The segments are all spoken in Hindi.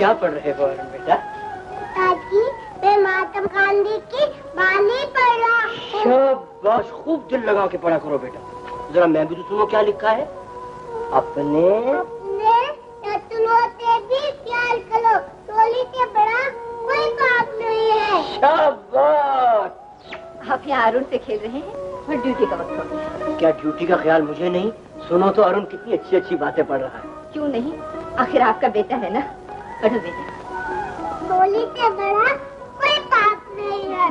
क्या पढ़ रहे हो अरुण बेटा? दादी, मैं महात्मा गांधी की बानी पढ़ रहा हूँ। शाबाश, खूब दिल लगा के पढ़ा करो बेटा। जरा मैं भी तो सुनो क्या लिखा है। अपने रत्नों से भी प्यार करो, टोली से बड़ा कोई बाप नहीं है। शाबाश। आप यहाँ अरुण से खेल रहे हैं और ड्यूटी का वक्त हो गया। क्या ड्यूटी का ख्याल मुझे नहीं? सुनो तो अरुण कितनी अच्छी अच्छी बातें पढ़ रहा है। क्यों नहीं, आखिर आपका बेटा है ना। पढ़ो बेटा। टोली से बड़ा कोई बाप नहीं है।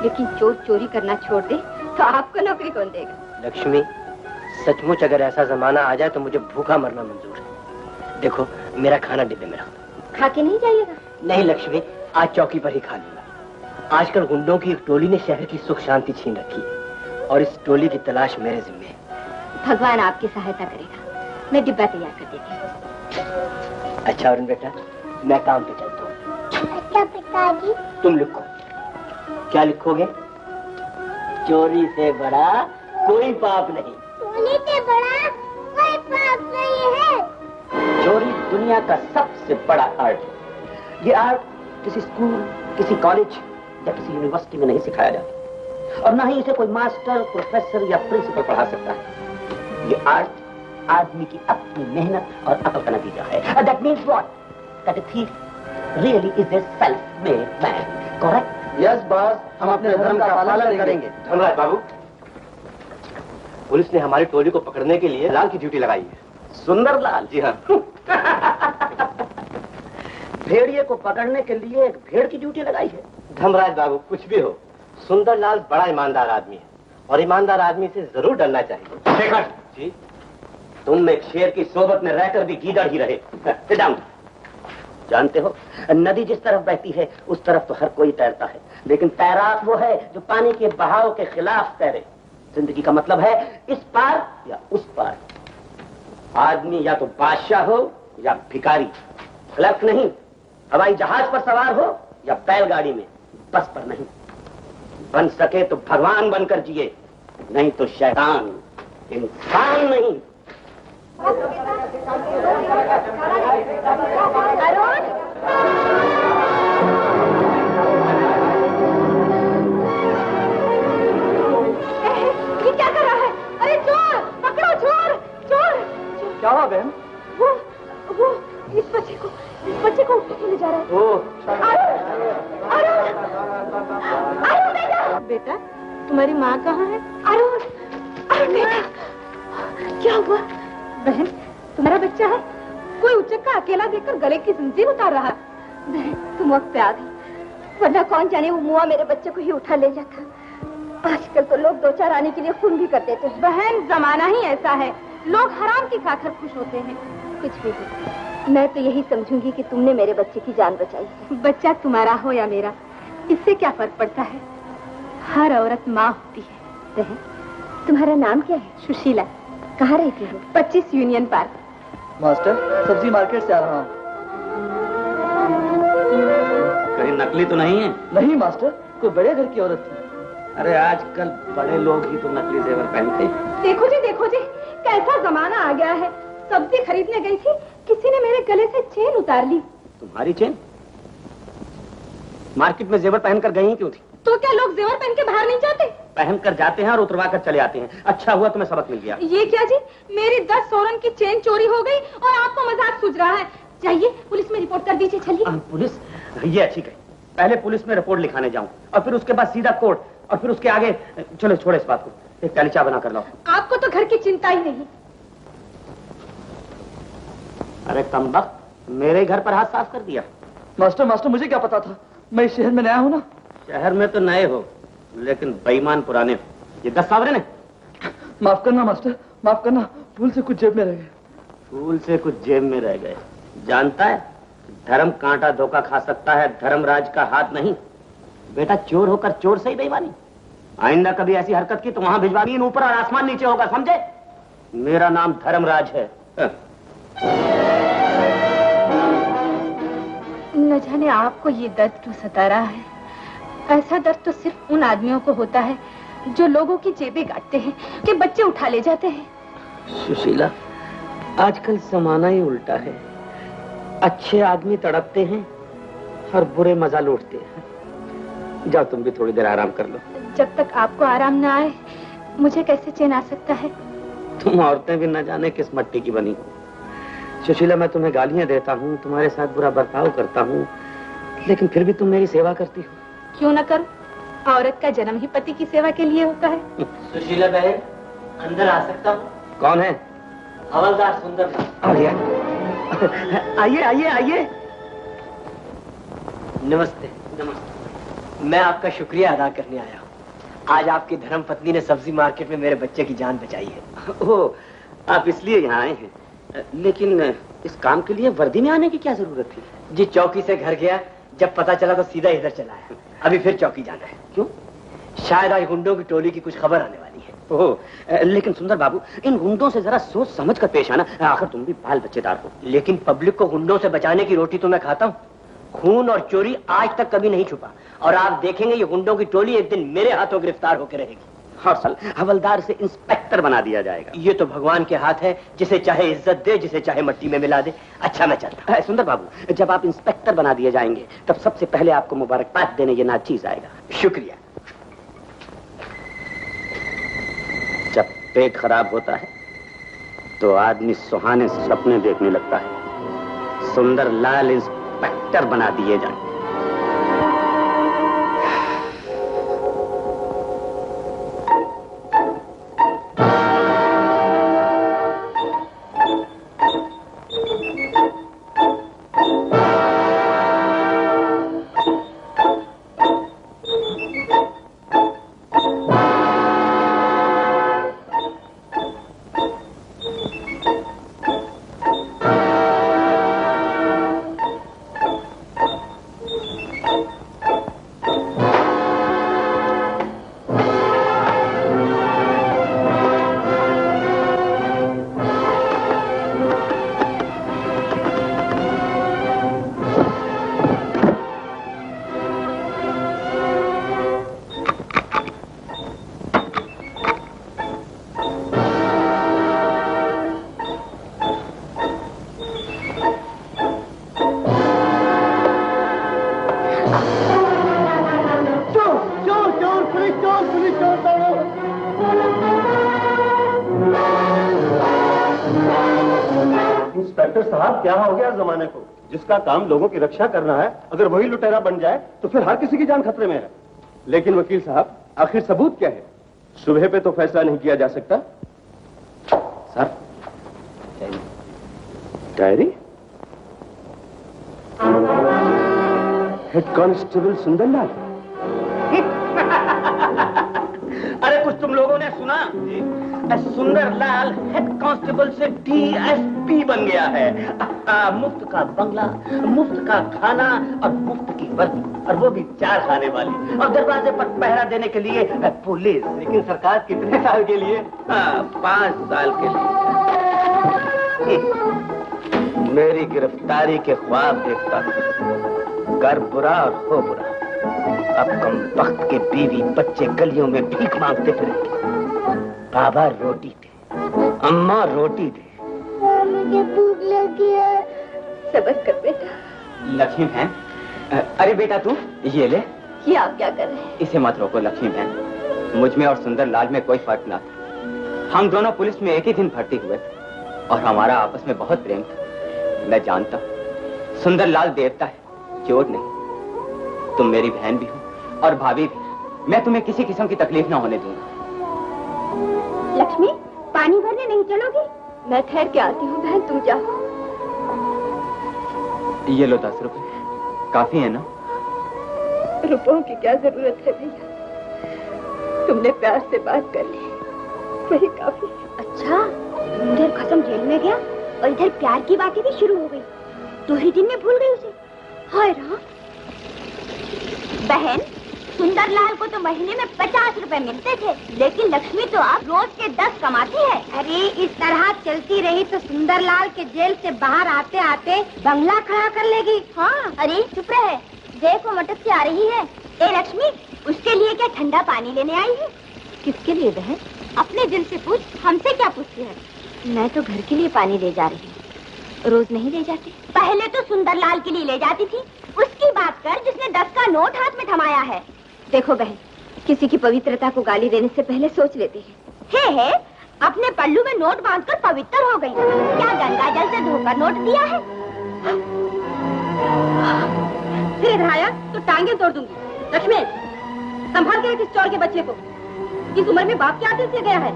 लेकिन चोर चोरी करना छोड़ दे तो आपको नौकरी कौन देगा? लक्ष्मी, सचमुच अगर ऐसा जमाना आ जाए तो मुझे भूखा मरना मंजूर है। देखो मेरा खाना डिब्बे में रख दो। खा के नहीं जाइएगा? नहीं लक्ष्मी, आज चौकी पर ही खा लूंगा। आजकल गुंडों की एक टोली ने शहर की सुख शांति छीन रखी है और इस टोली की तलाश मेरे जिम्मे है। भगवान आपकी सहायता करेगा। मैं डिब्बा तैयार कर देती हूँ। अच्छा अरुण बेटा, मैं काम पे चलता हूँ। अच्छा पिताजी। तुम लिखो। क्या लिखोगे? चोरी से बड़ा कोई पाप नहीं। टोली से बड़ा कोई पाप नहीं है। चोरी दुनिया का सबसे बड़ा आर्ट है। ये आर्ट किसी स्कूल, किसी कॉलेज या किसी यूनिवर्सिटी में नहीं सिखाया जाता और ना ही इसे कोई मास्टर, प्रोफेसर या प्रिंसिपल पढ़ा सकता है। ये आर्ट आदमी की अपनी मेहनत और अकल का नतीजा है। That means what? That a thief really is a self made man. Correct? Yes boss, हम अपने धर्म का पालन करेंगे। धनराज बाबू, पुलिस ने हमारी टोली को पकड़ने के लिए लाल की ड्यूटी लगाई है। सुंदरलाल? जी हाँ। भेड़िए को पकड़ने के लिए एक भेड़ की ड्यूटी लगाई है? धनराज बाबू, कुछ भी हो, सुंदरलाल बड़ा ईमानदार आदमी है और ईमानदार आदमी से जरूर डरना चाहिए। शेखर जी, तुम एक शेर की सोबत में रहकर भी गीदड़ ही रहे। Sit down. जानते हो, नदी जिस तरफ बहती है उस तरफ तो हर कोई तैरता है, लेकिन तैराक वो है जो पानी के बहाव के खिलाफ तैरे। जिंदगी का मतलब है इस पार या उस पार। आदमी या तो बादशाह हो या भिखारी, क्लर्क नहीं। हवाई जहाज पर सवार हो या बैलगाड़ी में, बस पर नहीं। बन सके तो भगवान बनकर जिए, नहीं तो शैतान, इंसान नहीं। अरुण! ये क्या कर रहा है? अरे चोर पकड़ो, चोर चोर! क्या हुआ बहन? वो इस बच्चे को उठा के ले जा रहा है। अरुण बेटा! बेटा, तुम्हारी माँ कहाँ है? अरुण बेटा, क्या हुआ? बहन, तुम्हारा बच्चा है? कोई उचक्का अकेला देखकर गले की जंजीर उतार रहा। बहन, तुम वक्त पे आ गई, वरना कौन जाने वो मुआ मेरे बच्चे को ही उठा ले जाता। आजकल तो लोग दो चार आने के लिए खून भी कर देते हैं। बहन, जमाना ही ऐसा है, लोग हराम की खाकर खुश होते हैं। कुछ भी हो, मैं तो यही समझूंगी कि तुमने मेरे बच्चे की जान बचाई है। बच्चा तुम्हारा हो या मेरा, इससे क्या फर्क पड़ता है? हर औरत माँ होती है। बहन, तुम्हारा नाम क्या है? सुशीला। कहाँ रहती हो? 25 यूनियन पार्क। मास्टर, सब्जी मार्केट से आ रहा हूँ। कहीं नकली तो नहीं है? नहीं मास्टर, कोई बड़े घर की औरत थी। अरे आजकल बड़े लोग ही तो नकली जेवर पहनते हैं। देखो जी, कैसा जमाना आ गया है। सब्जी खरीदने गई थी, किसी ने मेरे गले से चेन उतार ली। तुम्हारी चेन? मार्केट में जेवर पहनकर गई क्यों थी? तो क्या लोग जेवर पहन के बाहर नहीं जाते? पहन कर जाते हैं और उतरवा कर चले आते हैं। अच्छा हुआ तुम्हें सबक मिल गया। ये क्या जी, मेरी 10 सोलन की चेन चोरी हो गई और आपको मजाक सूझ रहा है। जाइए पुलिस में रिपोर्ट कर दीजिए। चलिए। पुलिस? ये ठीक है, पहले पुलिस में रिपोर्ट लिखाने जाऊं और फिर उसके बाद सीधा कोर्ट और फिर उसके आगे। चलो छोड़ो इस बात को, एक प्याली चाय बना कर लाओ। आपको तो घर की चिंता ही नहीं। अरे कमबख्त, मेरे घर पर हाथ साफ कर दिया। मास्टर, मुझे क्या पता था, मैं इस शहर में नया हूँ ना। शहर में तो नए हो, लेकिन बेईमान पुराने हो। ये 10 सावरे ने? माफ करना मास्टर, माफ करना, फूल से कुछ जेब में रह गए। फूल से कुछ जेब में रह गए? जानता है, धर्म कांटा धोखा खा सकता है, धर्मराज का हाथ नहीं। बेटा, चोर होकर चोर से ही बेईमानी। आइंदा कभी ऐसी हरकत की तो वहां भिजवा दी, ऊपर और आसमान नीचे होगा, समझे? मेरा नाम धर्मराज है। न जाने आपको ये दर्द क्यों सता रहा है। ऐसा दर्द तो सिर्फ उन आदमियों को होता है जो लोगों की जेबें काटते हैं, कि बच्चे उठा ले जाते हैं। सुशीला, आजकल जमाना ही उल्टा है। अच्छे आदमी तड़पते हैं और बुरे मजा लूटते हैं। जाओ तुम भी थोड़ी देर आराम कर लो। जब तक आपको आराम ना आए मुझे कैसे चैन आ सकता है? तुम औरतें भी न जाने किस मट्टी की बनी हो। सुशीला, मैं तुम्हें गालियां देता हूँ, तुम्हारे साथ बुरा बर्ताव करता हूँ, लेकिन फिर भी तुम मेरी सेवा करती हो। क्यों न करूं? औरत का जन्म ही पति की सेवा के लिए होता है। सुशीला बहन, अंदर आ सकता हूँ? कौन है? हवलदार सुंदर। आ गया। आइए आइए आइए। नमस्ते। नमस्ते। मैं आपका शुक्रिया अदा करने आया हूँ। आज आपकी धर्म पत्नी ने सब्जी मार्केट में मेरे बच्चे की जान बचाई है। ओह, आप इसलिए यहाँ आए हैं। लेकिन इस काम के लिए वर्दी में आने की क्या जरूरत थी? जी, चौकी से घर गया, जब पता चला तो सीधा इधर चला आया। अभी फिर चौकी जाना है। क्यों? शायद आज गुंडों की टोली की कुछ खबर आने वाली है। ओह, लेकिन सुंदर बाबू, इन गुंडों से जरा सोच समझ कर पेश आना। आखिर तुम भी बाल बच्चेदार हो। लेकिन पब्लिक को गुंडों से बचाने की रोटी तो मैं खाता हूँ। खून और चोरी आज तक कभी नहीं छुपा, और आप देखेंगे ये गुंडों की टोली एक दिन मेरे हाथों गिरफ्तार होकर रहेगी। हर साल हवलदार से इंस्पेक्टर बना दिया जाएगा। ये तो भगवान के हाथ है, जिसे चाहे इज्जत दे, जिसे चाहे मट्टी में मिला दे। अच्छा, मैं चलता हूं। सुंदर बाबू, जब आप इंस्पेक्टर बना दिए जाएंगे तब सबसे पहले आपको मुबारकबाद देने ये नाचीज आएगा। शुक्रिया। जब पेट खराब होता है तो आदमी सुहाने सपने देखने लगता है। सुंदर लाल इंस्पेक्टर बना दिए जाएंगे। इंस्पेक्टर साहब, क्या हो गया जमाने को? जिसका काम लोगों की रक्षा करना है, अगर वही लुटेरा बन जाए तो फिर हर किसी की जान खतरे में है। लेकिन वकील साहब, आखिर सबूत क्या है? सुबह पे तो फैसला नहीं किया जा सकता। Sir, diary? Head constable Sundarlal. अरे कुछ तुम लोगों ने सुना? सुंदरलाल हेड कांस्टेबल से डीएसपी बन गया है। मुफ्त का बंगला, मुफ्त का खाना और मुफ्त की वर्दी, और वो भी 4 खाने वाली, और दरवाजे पर पहरा देने के लिए पुलिस। लेकिन सरकार कितने साल के लिए? 5 साल के लिए। मेरी गिरफ्तारी के ख्वाब देखता था, कर बुरा और हो बुरा। अब कम वक्त के बीवी बच्चे गलियों में भीख मांगते फिरेंगे। बाबा रोटी दे, अम्मा रोटी दे। मुझे भूख लगी है। सब्र कर बेटा। लक्ष्मी बहन, अरे बेटा तू ये ले। ये आप क्या कर रहे हैं? इसे मत रोको लक्ष्मी बहन, मुझ में और सुंदरलाल में कोई फर्क ना था। हम दोनों पुलिस में एक ही दिन भर्ती हुए और हमारा आपस में बहुत प्रेम था। मैं जानता हूँ सुंदरलाल देवता है, चोर नहीं। तुम मेरी बहन भी हो और भाभी भी। मैं तुम्हें किसी किस्म की तकलीफ ना होने दूंगा। लक्ष्मी, पानी भरने नहीं चलोगी? मैं ठहर के आती हूँ बहन, तुम जाओ। ये लो 10 रुपए, काफी है ना? रुपयों की क्या जरूरत है भैया, तुमने प्यार से बात कर ली, वही काफी है। अच्छा, उधर खत्म जेल में गया और इधर प्यार की बातें भी शुरू हो गई। 2 ही दिन में भूल गई उसे। हाय राम। बहन, सुंदरलाल को तो महीने में 50 रुपए मिलते थे, लेकिन लक्ष्मी तो आप रोज के 10 कमाती है। अरे इस तरह चलती रही तो सुंदरलाल के जेल से बाहर आते आते बंगला खड़ा कर लेगी। हाँ। अरे चुप रहे, देखो मटक से आ रही है। ए लक्ष्मी, उसके लिए क्या ठंडा पानी लेने आई है? किसके लिए बहन? अपने दिल से पूछ, हमसे क्या पूछती है? मैं तो घर के लिए पानी ले जा रही हूँ। रोज नहीं ले जाते? पहले तो सुंदरलाल के लिए ले जाती थी। उसकी बात कर जिसने 10 का नोट हाथ में थमाया है। देखो बहन, किसी की पवित्रता को गाली देने से पहले सोच लेते हैं। हे अपने पल्लू में नोट बांधकर पवित्र हो गई। क्या गंगा जल से धोकर नोट दिया है? फिर इधर आया तो टांगे तोड़ दूंगी। लक्ष्मी, संभाल के रख इस चोर के बच्चे को। इस उम्र में बाप के आदिल से गया है।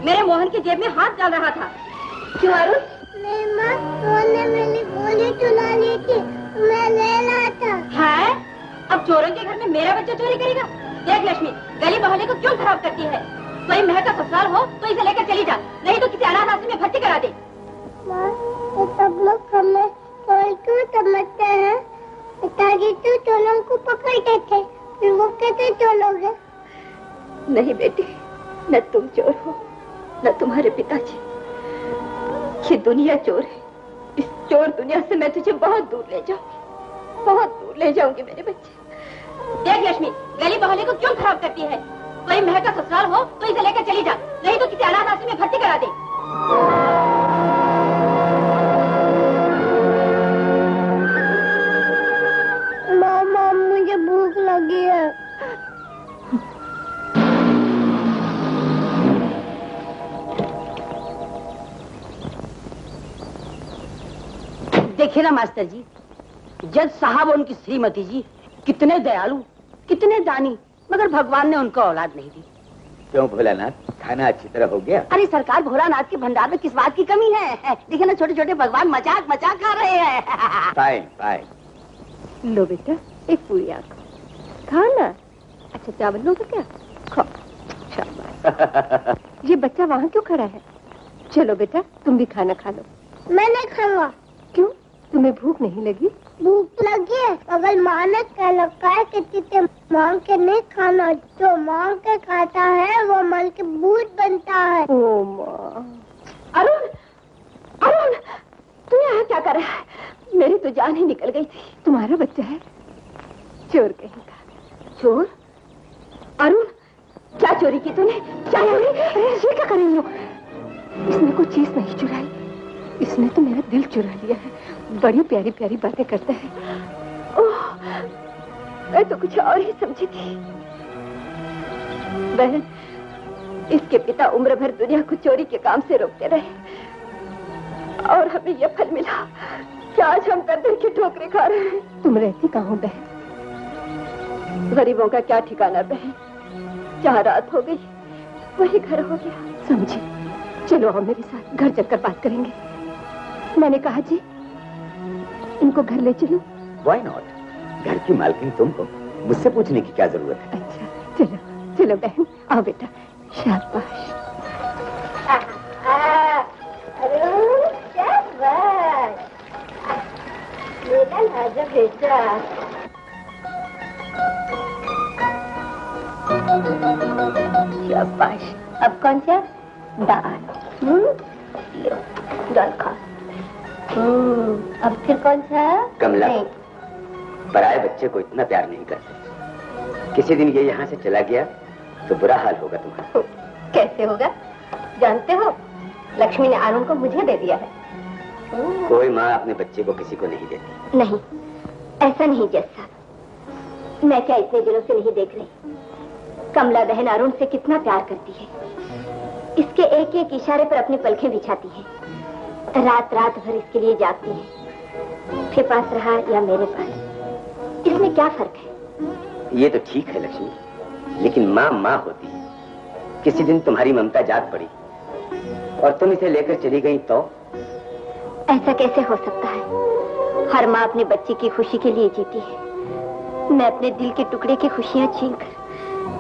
मेरे मोहन की जेब में हाथ डाल रहा था। क्यों अरुण? मेरी गोली चुरा ली थी, मैं ले रहा था। है? अब चोरों के घर में मेरा बच्चा चोरी करेगा? देख लक्ष्मी, गली मोहल्ले को क्यों खराब करती है? कोई महक का ससुराल हो तो इसे लेकर चली जा, नहीं तो किसी अनाथ आश्रम में भर्ती करा दे। तो सब लोग हमें चोर क्यों समझते हैं? पिताजी तो चोरों को पकड़ते थे, फिर वो कैसे चोर हो गए? नहीं बेटी, न तुम चोर हो न तुम्हारे पिताजी। ये दुनिया चोर है। इस चोर दुनिया से मैं तुझे बहुत दूर ले जाऊंगी, बहुत दूर ले जाऊंगी मेरे बच्चे। देख लक्ष्मी, गली मोहल्ले को क्यों खराब करती है? कोई महक का ससुराल हो तो इसे लेकर चली जा, नहीं तो किसी अनाथ आश्रम में भर्ती करा दे। मामा, मुझे भूख लगी है। देखिए ना मास्टर जी, जज साहब और उनकी श्रीमती जी कितने दयालु, कितने दानी, मगर भगवान ने उनको औलाद नहीं दी। क्यों भोलानाथ, खाना अच्छी तरह हो गया? अरे सरकार, भोलानाथ के भंडार में किस बात की कमी है? देखिए ना, छोटे छोटे भगवान मजाक मजाक खा रहे हैं। Fine fine. लो बेटा, एक पूरी आंख खाना। अच्छा चावल लोगे क्या? खाओ। शाबाश। ये बच्चा वहाँ क्यों खड़ा है? चलो बेटा, तुम भी खाना खा लो। मैं नहीं खाऊंगा। क्यों? तुम्हें भूख नहीं लगी? भूख लगी है, अगर माँ ने कह रखा है कि तुझे मांग के नहीं खाना, जो मांग के खाता है वो मन के भूत बनता है। ओ माँ। अरुण, अरुण, तू यहाँ क्या कर रहा है? मेरी तो जान ही निकल गई थी। तुम्हारा बच्चा है? चोर कहीं का। चोर? अरुण, क्या चोरी की तूने? क्या चोरी? ये क्या कर रही हो? इसने कोई चीज नहीं चुराई, इसने तो मेरा दिल चुरा लिया है। बड़ी प्यारी प्यारी बातें करता है। ओह, मैं तो कुछ और ही समझी थी। बहन, इसके पिता उम्र भर दुनिया को चोरी के काम से रोकते रहे और हमें यह फल मिला कि आज हम दर की ठोकरें खा रहे हैं। तुम रहती कहाँ हो बहन? गरीबों का क्या ठिकाना बहन। जहाँ रात हो गई वही घर हो गया। समझी? चलो आओ मेरे साथ, घर चलकर बात करेंगे। मैंने कहा जी, इनको घर ले चलो। Why not? घर की मालकिन तुम हो, मुझसे पूछने की क्या जरूरत है? अच्छा चलो चलो बहन, आओ बेटा। शाबाश। बेटा शाबाश। अब कौन सा? दाल। लो दाल खा। अब फिर कौन सा? कमला, पराये बच्चे को इतना प्यार नहीं करते। किसी दिन ये यहाँ से चला गया तो बुरा हाल होगा तुम्हारा। कैसे होगा? जानते हो, लक्ष्मी ने अरुण को मुझे दे दिया है। कोई माँ अपने बच्चे को किसी को नहीं देती। नहीं, ऐसा नहीं जज साहब। मैं क्या इतने दिनों से नहीं देख रही? कमला बहन अरुण से कितना प्यार करती है। इसके एक एक इशारे पर अपनी पलकें बिछाती है। रात रात भर इसके लिए जागती है। उसके पास रहा या मेरे पास, इसमें क्या फर्क है? ये तो ठीक है लक्ष्मी, लेकिन माँ माँ होती है। किसी दिन तुम्हारी ममता जाग पड़ी और तुम इसे लेकर चली गई तो? ऐसा कैसे हो सकता है? हर माँ अपने बच्चे की खुशी के लिए जीती है। मैं अपने दिल के टुकड़े की खुशियाँ छीनकर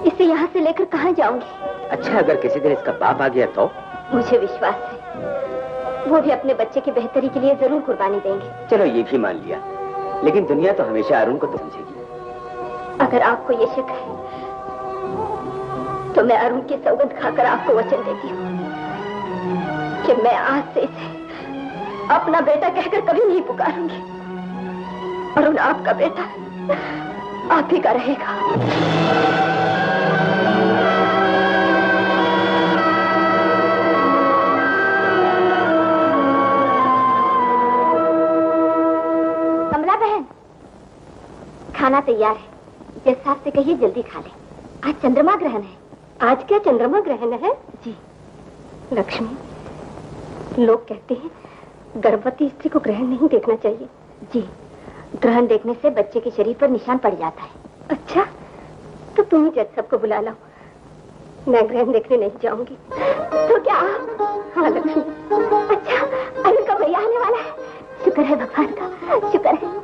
इसे यहाँ से लेकर कहाँ जाऊंगी? अच्छा, अगर किसी दिन इसका बाप आ गया तो? मुझे विश्वास है वो भी अपने बच्चे की बेहतरी के लिए जरूर कुर्बानी देंगे। चलो ये भी मान लिया, लेकिन दुनिया तो हमेशा अरुण को तो समझेगी। अगर आपको ये शक है तो मैं अरुण की सौगंध खाकर आपको वचन देती हूँ कि मैं आज से इसे अपना बेटा कहकर कभी नहीं पुकारूंगी। अरुण आपका बेटा आप ही का रहेगा। खाना तैयार है। जज साहब से कहिए जल्दी खा ले। आज चंद्रमा ग्रहण है। आज क्या चंद्रमा ग्रहण है? जी। लक्ष्मी, लोग कहते हैं गर्भवती स्त्री को ग्रहण नहीं देखना चाहिए। जी, ग्रहण देखने से बच्चे के शरीर पर निशान पड़ जाता है। अच्छा, तो तुम ही जज साहब को बुला लाओ, मैं ग्रहण देखने नहीं जाऊंगी। तो क्या? हाँ लक्ष्मी। अच्छा, अरुण का भैया आने वाला है। शुक्र है भगवान का, शुक्र है।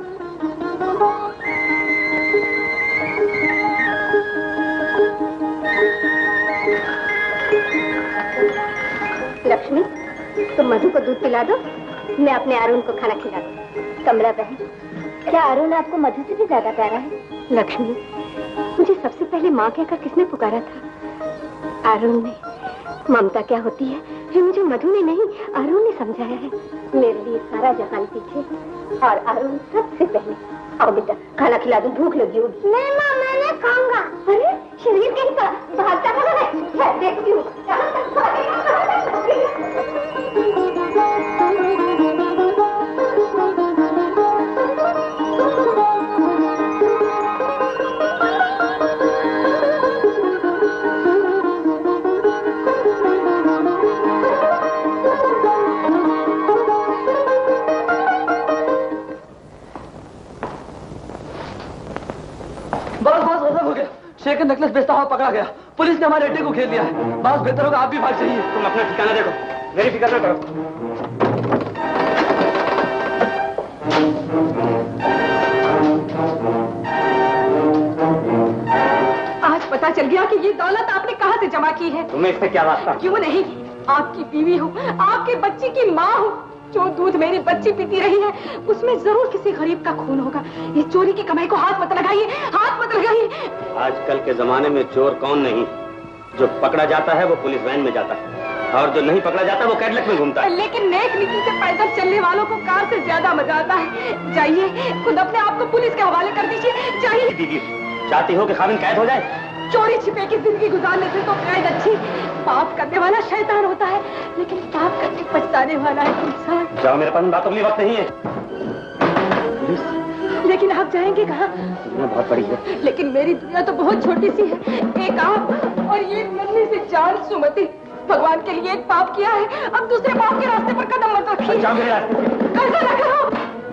लक्ष्मी, तुम मधु को दूध पिला दो, मैं अपने अरुण को खाना खिला दूं। कमला बहन, क्या अरुण आपको मधु से भी ज्यादा प्यारा है? लक्ष्मी, मुझे सबसे पहले माँ कहकर किसने पुकारा था? अरुण ने। ममता क्या होती है ये मुझे मधु ने नहीं, अरुण ने समझाया है। मेरे लिए सारा जहान पीछे और अरुण सबसे पहले। आओ बेटा, खाना खिला दूं, भूख लगी होगी। नहीं माँ, मैं नहीं खाऊंगा। अरे शरीर के हिस्सा भागता कहाँ है? मैं देखती हूँ। शेर का नेकलेस बेचता हुआ पकड़ा गया। पुलिस ने हमारे अड्डे को घेर लिया है। बस बेहतर होगा आप भी भाग जाइए। तुम अपना ठिकाना देखो, मेरी फिक्र न करो। आज पता चल गया कि ये दौलत आपने कहाँ से जमा की है। तुम्हें इससे क्या वास्ता? क्यों नहीं, आपकी बीवी हूँ, आपके बच्चे की माँ हूँ। जो दूध मेरी बच्ची पीती रही है उसमें जरूर किसी गरीब का खून होगा। ये चोरी की कमाई को हाथ मत लगाइए, हाथ मत लगाइए। आजकल के जमाने में चोर कौन नहीं, जो पकड़ा जाता है वो पुलिस वैन में जाता है और जो नहीं पकड़ा जाता वो कैडलक में घूमता है। लेकिन नेक नीति से पैदल चलने वालों को कार से ज्यादा मजा आता है। जाइए, खुद अपने आप को पुलिस के हवाले कर दीजिए। जाइए। दीदी, चाहती हो कि खाविन कैद हो जाए? चोरी छिपे की जिंदगी गुजारने से तो कैद अच्छी। पाप करने वाला शैतान होता है, लेकिन पाप करके पछताने वाला है इंसान। जाओ, मेरे पास बातों के लिए वक्त नहीं है। लेकिन आप जाएंगे कहाँ? दुनिया बहुत बड़ी है। लेकिन मेरी दुनिया तो बहुत छोटी सी है। एक आप और ये नन्ही सी जान सुमति। भगवान के लिए एक पाप किया है, अब दूसरे पाप के रास्ते पर कदम मत रखिए। जाओ मेरे रास्ते से। ऐसा न करो,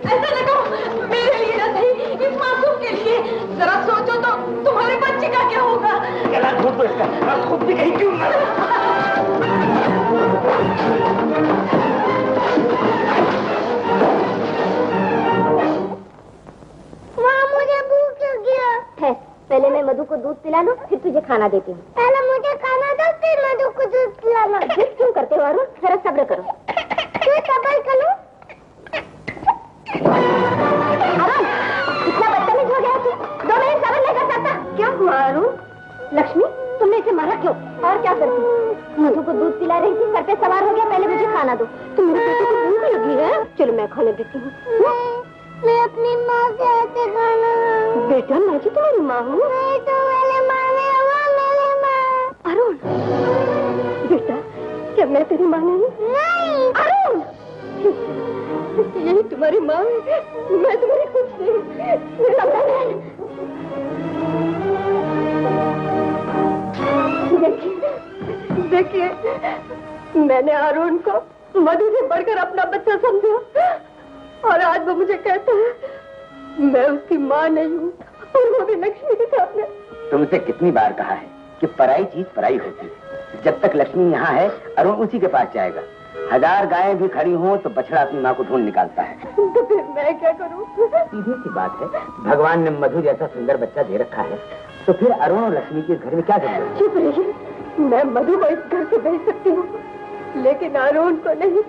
ऐसा न करो। मेरे लिए न सही, इस मासूम के लिए। जरा सोचो तो तुम्हारे बच्चे का क्या होगा? गला घोट दो इसका, मैं खुद भी कहीं क्यों ना। माँ, मुझे भूख लगी है। पहले मैं मधु को दूध पिला लूं, फिर तुझे खाना देती हूँ। पहले मुझे खाना दो, फिर मधु को दूध पिलाना। जिद क्यों करते हो अरुण? जरा सब्र करो। क्यों सब्र करूं? अरुण, इतना बदतमीज हो गया तू। 2 मिनट सब्र नहीं कर सकता? क्या हुआ अरुण? लक्ष्मी, तुमने इसे मारा क्यों? और क्या करती? मधु को दूध पिला रही थी, सर पे सवार हो गया। पहले मुझे खाना दो। तुम मेरे बेटे को भूख लगी है? चलो मैं खाने देती हूँ। मैं अपनी माँ से ऐसे खाना। बेटा, मैं तो तुम्हारी माँ हूँ। नहीं तो मेरी माँ नहीं, वो मेरी माँ। अरुण, बेटा, क्या मैं तेरी माँ नहीं? नहीं। अरुण, यही तुम्हारी माँ है, मैं तुम्हारी कुछ नहीं। देखिए, मैंने अरुण को मधु से बढ़कर अपना बच्चा समझा और आज वो मुझे कहता है मैं उसकी माँ नहीं हूँ, और वो भी लक्ष्मी के सामने। तुमसे कितनी बार कहा है कि पराई चीज पराई होती है। जब तक लक्ष्मी यहाँ है अरुण उसी के पास जाएगा। 1000 गायें भी खड़ी हों तो बछड़ा अपनी माँ को ढूंढ निकालता है। तो फिर मैं क्या करूँ? सीधी सी बात है, भगवान ने मधु जैसा सुंदर बच्चा दे रखा है, तो फिर अरुण और लक्ष्मी के घर में क्या जरूरत? चुप रहिए, मैं मधु को इस घर से भेज सकती हूँ, लेकिन अरुण को नहीं।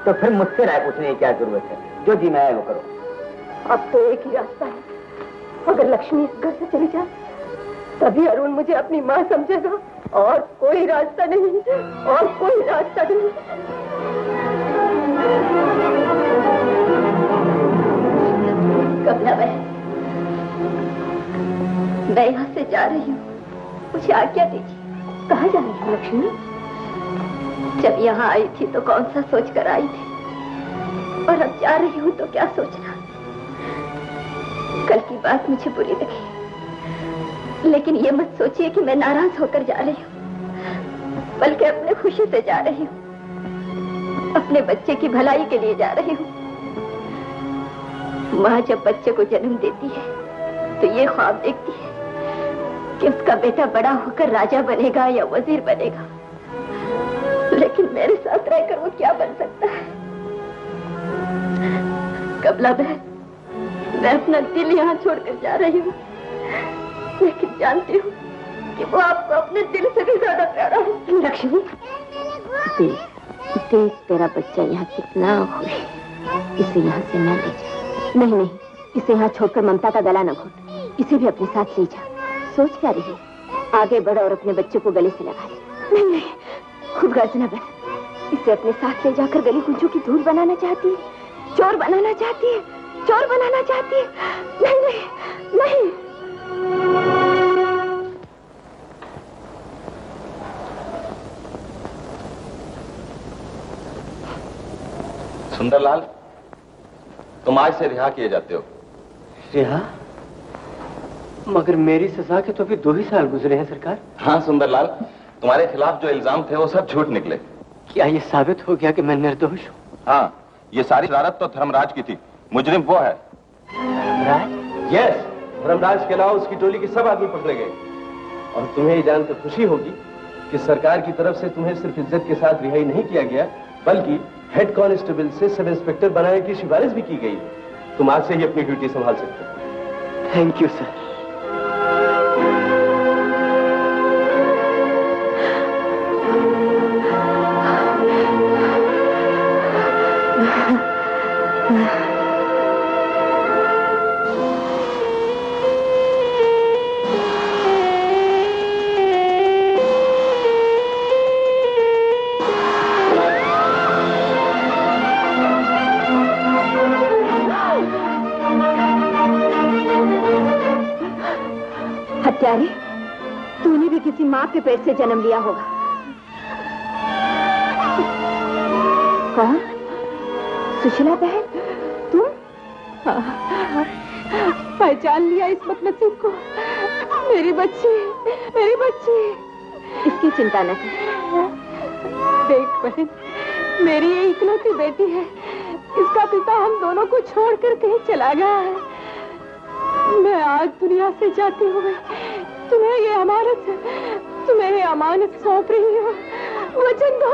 तो फिर मुझसे राय पूछने की क्या जरूरत है? जो जी मैं वो करो। अब तो एक ही रास्ता है, अगर लक्ष्मी इस घर से चली जाए तभी अरुण मुझे अपनी माँ समझेगा, और कोई रास्ता नहीं, और कोई रास्ता नहीं। कमला बहन, मैं यहाँ से जा रही हूँ, मुझे आज्ञा दीजिए। कहाँ जा रही है लक्ष्मी? जब यहाँ आई थी तो कौन सा सोच कर आई थी, और अब जा रही हूँ तो क्या सोचना। कल की बात मुझे बुरी लगी, लेकिन ये मत सोचिए कि मैं नाराज होकर जा रही हूँ, बल्कि अपने खुशी से जा रही हूँ, अपने बच्चे की भलाई के लिए जा रही हूँ। माँ जब बच्चे को जन्म देती है तो ये ख्वाब देखती है कि उसका बेटा बड़ा होकर राजा बनेगा या वजीर बनेगा, लेकिन मेरे साथ रहकर वो क्या बन सकता है? कमला बहन, मैं अपना दिल यहाँ छोड़कर जा रही हूँ, लेकिन जानती हूँ कि वो आपको अपने दिल से भी ज्यादा प्यारा है। लक्ष्मी, देख तेरा बच्चा यहाँ कितना खुश है, इसे यहाँ से न ले जा। नहीं नहीं, इसे यहाँ छोड़कर ममता का गला न घोट, इसे भी अपने साथ ले जा। सोच क्या रही, आगे बढ़ और अपने बच्चे को गले से लगा ले। नहीं नहीं, खुद गर्ज न बस, इसे अपने साथ ले जाकर गली कुंचों की धूल बनाना चाहती है, चोर बनाना चाहती है, चोर बनाना चाहती है। नहीं नहीं नहीं। सुंदरलाल, तुम आज से रिहा किए जाते हो। रिहा? मगर मेरी सजा के तो अभी 2 ही साल गुजरे हैं सरकार। हाँ सुंदरलाल, तुम्हारे खिलाफ जो इल्जाम थे वो सब झूठ निकले। क्या ये साबित हो गया कि मैं निर्दोष हूँ? हाँ, ये सारी शरारत तो धर्मराज की थी, मुजरिम वो है। धर्मराज? यस, धर्मराज के अलावा उसकी टोली के सब आदमी पकड़े गए। और तुम्हें ये जानकर खुशी होगी कि सरकार की तरफ से तुम्हें सिर्फ इज्जत के साथ रिहाई नहीं किया गया, बल्कि हेड कांस्टेबल से सब इंस्पेक्टर बनाने की सिफारिश भी की गई। तुम आज से ही अपनी ड्यूटी संभाल सकते हो। Thank you sir. हत्यारे, तूने भी किसी माँ के पेट से जन्म लिया होगा। कौन? सुशीला बहन, तुम? पहचान लिया इस बदनसीब को। मेरी बच्ची, मेरी बच्ची। इसकी चिंता न कर। देख बहन, मेरी ये इकलौती बेटी है, इसका पिता हम दोनों को छोड़कर कहीं चला गया है। मैं आज दुनिया से जाती हुए तुम्हें ये अमानत सौंप रही हूँ। वचन दो,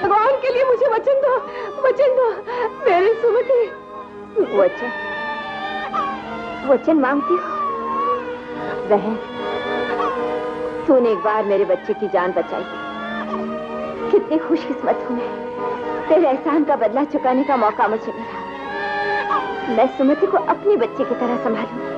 भगवान के लिए मुझे वचन दो, वचन दो मेरी सुमति। वचन मांगती हो? बहन, तूने एक बार मेरे बच्चे की जान बचाई, कितनी खुशकिस्मत हूँ मैं। तेरे एहसान का बदला चुकाने का मौका मुझे मिला। मैं सुमति को अपनी बच्चे की तरह संभालूंगी।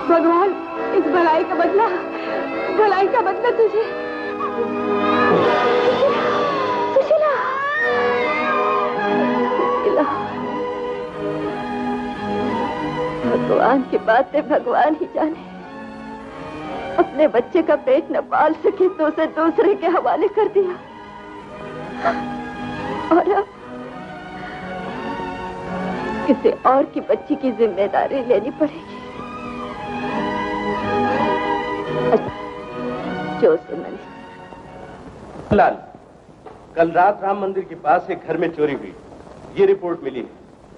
भगवान इस भलाई का बदला तुझे। सुशीला, भगवान की बातें भगवान ही जाने। अपने बच्चे का पेट न पाल सके तो उसे दूसरे के हवाले कर दिया, और अब किसी और की बच्ची की जिम्मेदारी लेनी पड़ेगी। जो से मंजूर। लाल, कल रात राम मंदिर के पास एक घर में चोरी हुई, ये रिपोर्ट मिली है।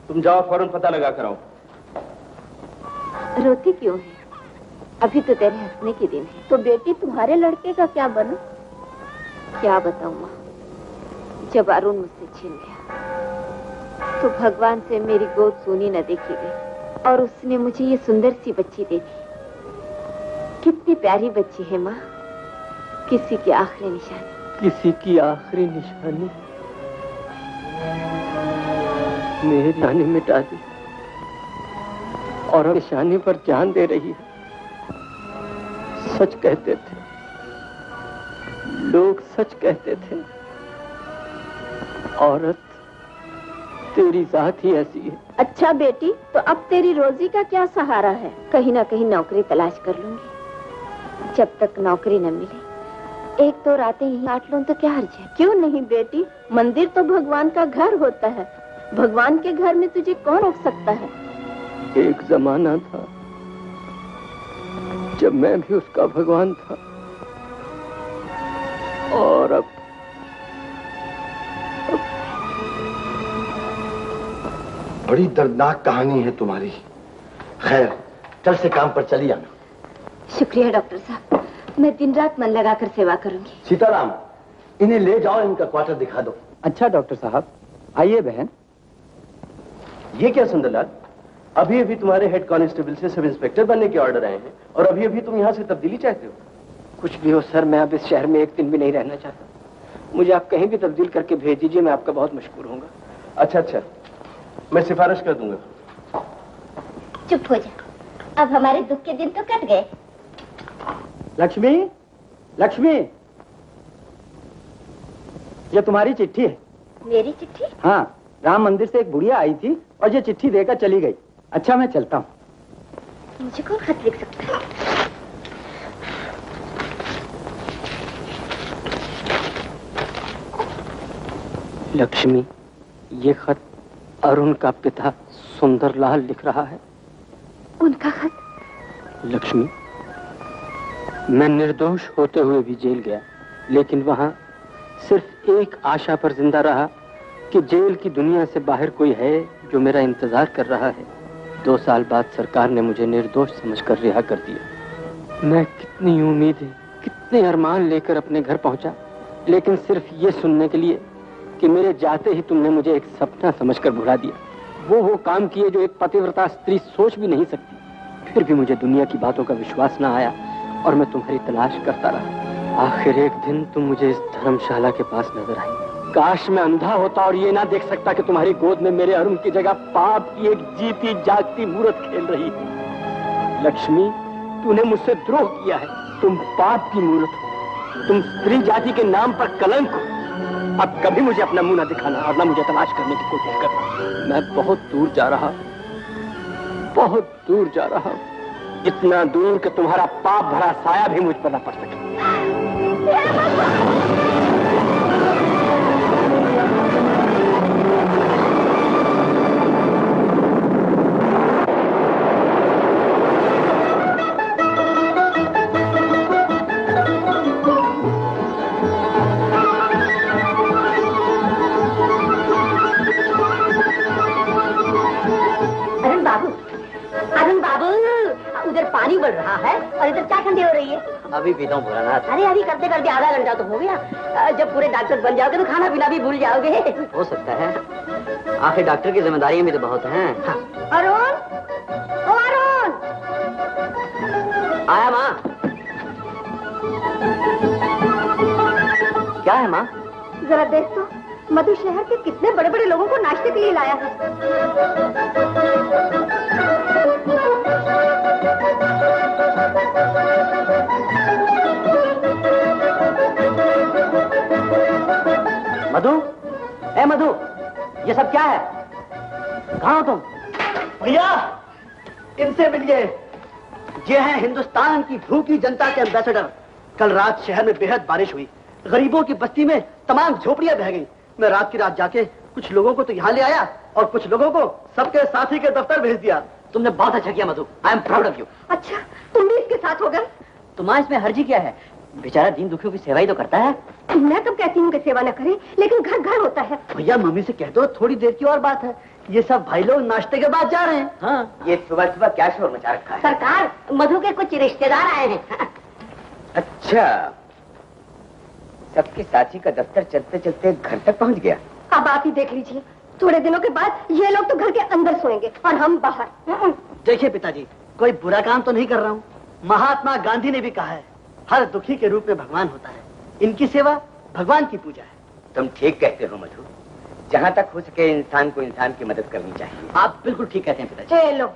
तुम जाओ फौरन पता लगा कर आओ। रोती क्यों है? अभी तो तेरे हंसने के दिन है। तो बेटी, तुम्हारे लड़के का क्या बनो? क्या बताऊं माँ, जब अरुण मुझसे छीन गया तो भगवान से मेरी गोद सोनी न देखी गई, और उसने मुझे ये सुंदर सी बच्ची दे दी। कितनी प्यारी बच्ची है माँ, किसी की आखिरी निशानी। किसी की आखिरी निशानी मेरी जान मिटा दी, और निशानी पर जान दे रही है। सच कहते थे लोग, सच कहते थे, औरत तेरी जात ही ऐसी है। अच्छा बेटी, तो अब तेरी रोजी का क्या सहारा है? कहीं ना कहीं नौकरी तलाश कर लूंगी। जब तक नौकरी न मिले एक दो रातें ही काट लो तो क्या हर्ज है? क्यों नहीं बेटी, मंदिर तो भगवान का घर होता है। भगवान के घर में तुझे कौन रोक सकता है? एक जमाना था जब मैं भी उसका भगवान था, और अब बड़ी दर्दनाक कहानी है तुम्हारी। खैर, कल से काम पर चली आना। शुक्रिया डॉक्टर साहब, मैं दिन रात मन लगाकर सेवा करूंगी। सीताराम, इन्हें ले जाओ, इनका क्वार्टर दिखा दो। अच्छा डॉक्टर साहब, आइए बहन। ये क्या सुंदरलाल, अभी अभी तुम्हारे हेड कांस्टेबल से सब इंस्पेक्टर बनने के ऑर्डर आए हैं और अभी अभी तुम यहाँ से तब्दीली चाहते हो? कुछ भी हो सर, मैं अब इस शहर में एक दिन भी नहीं रहना चाहता। मुझे आप कहीं भी तब्दील करके भेज दीजिए, मैं आपका बहुत मशहूर होऊंगा। अच्छा अच्छा, मैं सिफारिश कर दूंगा। चुप हो जा, अब हमारे दुख के दिन तो कट गए। लक्ष्मी, लक्ष्मी, ये तुम्हारी चिट्ठी है। मेरी चिट्ठी? हाँ, राम मंदिर से एक बुढ़िया आई थी और ये चिट्ठी देकर चली गई। अच्छा, मैं चलता हूँ। मुझे कौन खत लिख सकता है? लक्ष्मी, ये खत अरुण का पिता सुंदरलाल लिख रहा है। उनका खत? लक्ष्मी, मैं निर्दोष होते हुए भी जेल गया, लेकिन वहां सिर्फ एक आशा पर जिंदा रहा कि जेल की दुनिया से बाहर कोई है जो मेरा इंतजार कर रहा है। 2 साल बाद सरकार ने मुझे निर्दोष समझकर रिहा कर दिया। मैं कितनी उम्मीदें, कितने अरमान लेकर अपने घर पहुंचा, लेकिन सिर्फ ये सुनने के लिए कि मेरे जाते ही तुमने मुझे एक सपना समझकर भुला दिया। वो काम किए जो एक पतिव्रता स्त्री सोच भी नहीं सकती। फिर भी मुझे दुनिया की बातों का विश्वास न आया और मैं तुम्हारी तलाश करता रहा। आखिर एक दिन तुम मुझे इस धर्मशाला के पास नजर आई। काश मैं अंधा होता और ये ना देख सकता कि तुम्हारी गोद में मेरे अरुण की जगह पाप की एक जीती जागती मूर्त खेल रही है। लक्ष्मी, तूने मुझसे द्रोह किया है। तुम पाप की मूर्त हो, तुम स्त्री जाति के नाम पर कलंक हो। अब कभी मुझे अपना मुंह ना दिखाना और ना मुझे तलाश करने की कोशिश करना। मैं बहुत दूर जा रहा, बहुत दूर जा रहा, इतना दूर कि तुम्हारा पाप भरा साया भी मुझ पर न पड़ सके। पानी बढ़ रहा है और इधर क्या ठंडी हो रही है? अभी पीता हूँ भोलानाथ। अरे अभी करते करते आधा घंटा तो हो गया। जब पूरे डॉक्टर बन जाओगे तो खाना पीना भी भूल जाओगे। हो सकता है, आखिर डॉक्टर की जिम्मेदारियां भी तो बहुत हैं। हाँ। अरुण, ओ अरुण! आया माँ। क्या है माँ? जरा देख तो, मधु शहर के कितने बड़े बड़े लोगों को नाश्ते के लिए लाया है। मधु, ए मधु, ये सब क्या है? कहाँ हो तुम? भैया, इनसे मिलिए। ये हैं हिंदुस्तान की भूखी जनता के एम्बेसडर। कल रात शहर में बेहद बारिश हुई, गरीबों की बस्ती में तमाम झोपड़ियां बह गईं। मैं रात की रात जाके कुछ लोगों को तो यहाँ ले आया और कुछ लोगों को सबके साथी के दफ्तर भेज दिया। तुमने बहुत अच्छा किया Madhu, I am proud of you. अच्छा, तुम भी इसके साथ हो गए? तुम्हारा इसमें हर्जी क्या है? बेचारा दीन दुखियों की सेवा ही तो करता है। मैं कब कहती हूँ कि सेवा न करे, लेकिन घर घर होता है। भैया मम्मी से कह दो, थोड़ी देर की और बात है। ये सब भाई लोग नाश्ते के बाद जा रहे हैं। हाँ, ये सुबह सुबह क्या शोर मचा रखा है? सरकार, मधु के कुछ रिश्तेदार आए हैं। अच्छा, सबके साथी का दफ्तर चलते चलते घर तक पहुंच गया। अब आप ही देख लीजिए, थोड़े दिनों के बाद ये लोग तो घर के अंदर सोएंगे और हम बाहर। देखिए पिताजी, कोई बुरा काम तो नहीं कर रहा हूँ। महात्मा गांधी ने भी कहा है, हर दुखी के रूप में भगवान होता है। इनकी सेवा भगवान की पूजा है। तुम ठीक कहते हो मधु, जहाँ तक हो सके इंसान को इंसान की मदद करनी चाहिए। आप बिल्कुल ठीक कहते हैं पिताजी। लो,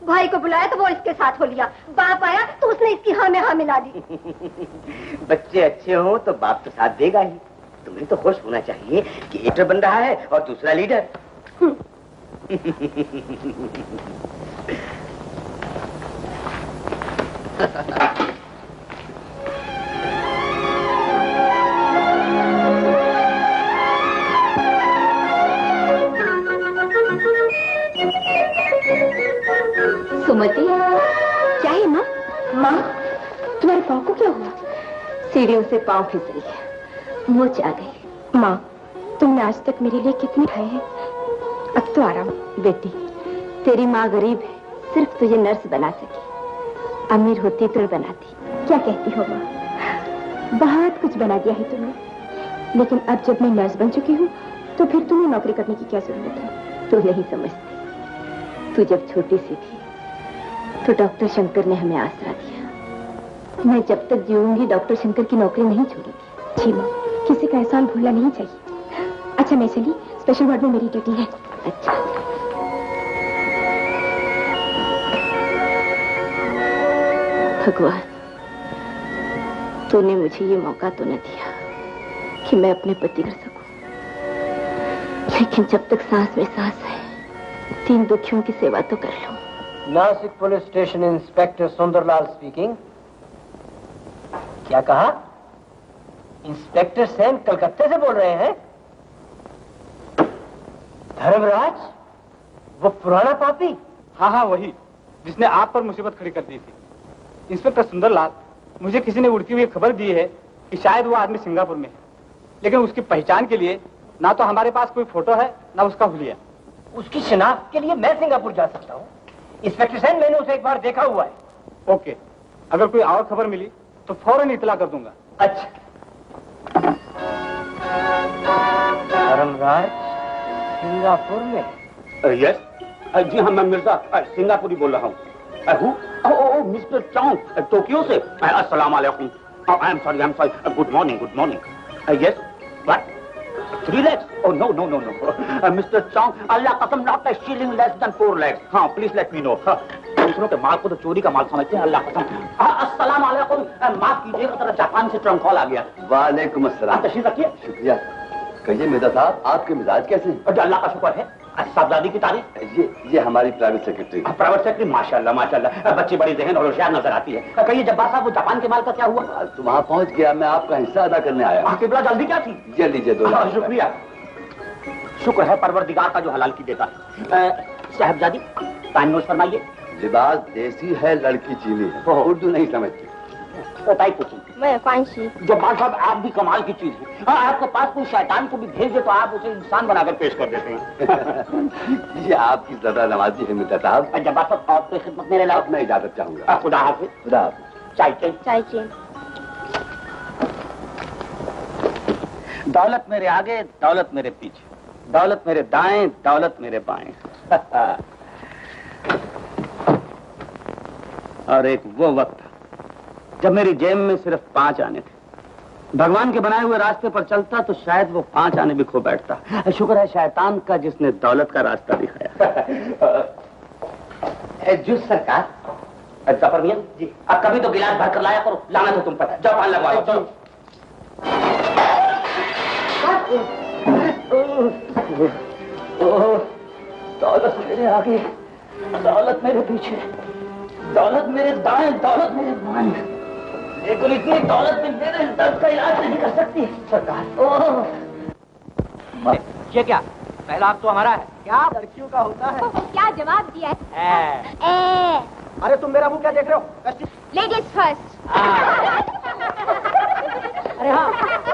भाई को बुलाया तो वो इसके साथ हो लिया, बाप आया तो उसने इसकी हाँ में हाँ मिला दी। बच्चे अच्छे हो तो बाप तो साथ देगा ही। तुम्हें तो खुश होना चाहिए कि एक बन रहा है और दूसरा लीडर। सीढ़ियों से पांव फिसल गया, मोच आ गई। माँ, तुमने आज तक मेरे लिए कितनी खाए हैं, अब तो आराम। बेटी, तेरी माँ गरीब है, सिर्फ तुझे नर्स बना सकी, अमीर होती तो बनाती। क्या कहती हो माँ? बहुत कुछ बना दिया है तुमने, लेकिन अब जब मैं नर्स बन चुकी हूँ तो फिर तुम्हें नौकरी करने की क्या जरूरत है? तू नहीं समझती। तू जब छोटी सी थी तो डॉक्टर शंकर ने हमें आसरा दिया। मैं जब तक जीऊंगी डॉक्टर शंकर की नौकरी नहीं छोड़ूंगी। जी माँ, किसी का एहसान भूलना नहीं चाहिए। अच्छा मैं चली, स्पेशल वार्ड में मेरी ड्यूटी है। अच्छा। भगवान, तूने मुझे ये मौका तो न दिया कि मैं अपने पति कर सकूं, लेकिन जब तक सांस में सांस है, 3 दुखियों की सेवा तो कर लूं। Nashik police station inspector Sundarlal speaking. क्या कहा? इंस्पेक्टर सेन कलकत्ते से बोल रहे हैं? धर्मराज, वो पुराना पापी? हाँ हाँ, वही जिसने आप पर मुसीबत खड़ी कर दी थी। इंस्पेक्टर सुंदरलाल, मुझे किसी ने उड़ती हुई खबर दी है कि शायद वो आदमी सिंगापुर में है, लेकिन उसकी पहचान के लिए ना तो हमारे पास कोई फोटो है ना उसका हुलिया। उसकी शिनाख्त के लिए मैं सिंगापुर जा सकता हूँ? इंस्पेक्टर सेन, मैंने उसे एक बार देखा हुआ है। ओके, अगर कोई और खबर मिली तो फौरन इतला कर दूंगा। अच्छा। धर्मराज, सिंगापुर में? यस जी हाँ, मैं मिर्जा सिंगापुरी बोल रहा हूँ। मिस्टर चौंग, टोक्यो से। अस्सलाम वालेकुम। I am sorry, good morning. Yes, what? 3 lakhs? Oh no, Mr. Chong, अल्लाह कसम, not a shilling less than 4 lakhs. हाँ, please let me know. दूसरों के माल को तो चोरी का माल समझते हैं, अल्लाह कसम। अस्सलाम वालेकुम, माफ कीजिएगा, तरह जापान से ट्रंक कॉल आ गया। वालेकुम अस्सलाम। तशरीफ रखिए। शुक्रिया। कहिए मिर्जा साहब, आपके मिजाज कैसे हैं? अल्लाह का शुक्र है। साहबजादी की तारीफ? ये हमारी प्राइवेट सेक्रेटरी। प्राइवेट सेक्रेटरी, माशाल्लाह। बच्ची बड़ी जहन और होशियार नजर आती है। कहिए जब्बार साहब, वो जापान के माल का क्या हुआ? तो वहाँ पहुँच गया, मैं आपका हिस्सा अदा करने आया। किबला जल्दी क्या थी? ये लीजिए 2 लाख। शुक्रिया। शुक्र है परवरदिगार का जो हलाल की देता है। साहबजादी, टाइम नोट फरमाइए। लिबास देसी है, लड़की चीनी है, उर्दू नहीं समझती। बताइए पूछिए। मैं फांसी। जब्बार साहब, आप भी कमाल की चीज है। हाँ, आपके पास कोई शैतान को भी भेज दे तो आप उसे इंसान बनाकर पेश कर देते हैं। ये आपकी ज़रा नवाजी है मिर्जा साहब। जब्बार साहब, आपकी खिदमत मेरे लायक। मैं इजाजत चाहूंगा। खुदा हाफिज। खुदा हाफिज। चाय चेन। दौलत मेरे आगे, दौलत मेरे पीछे, दौलत मेरे दाएं, दौलत मेरे बाएं। और एक वो वक्त था जब मेरी जेब में सिर्फ 5 आने थे। भगवान के बनाए हुए रास्ते पर चलता तो शायद वो 5 आने भी खो बैठता। शुक्र है शैतान का जिसने दौलत का रास्ता दिखाया। जूस सरकार। जफर मियां जी, अब कभी तो गिलास भर कर लाया करो, लाना तो तुम पर। जाओ पान लगवा लो, चलो। दौलत मेरे आगे, दौलत मेरे पीछे, दौलत मेरे दाएं, दौलत मेरे बाएं, लेकिन इतनी दौलत में मेरे दर्द का इलाज नहीं कर सकती सरकार। ये क्या? पहला आप तो हमारा है क्या? लड़कियों का होता है। क्या जवाब दिया है? अरे तुम मेरा मुंह क्या देख रहे हो? Ladies first. अरे हाँ,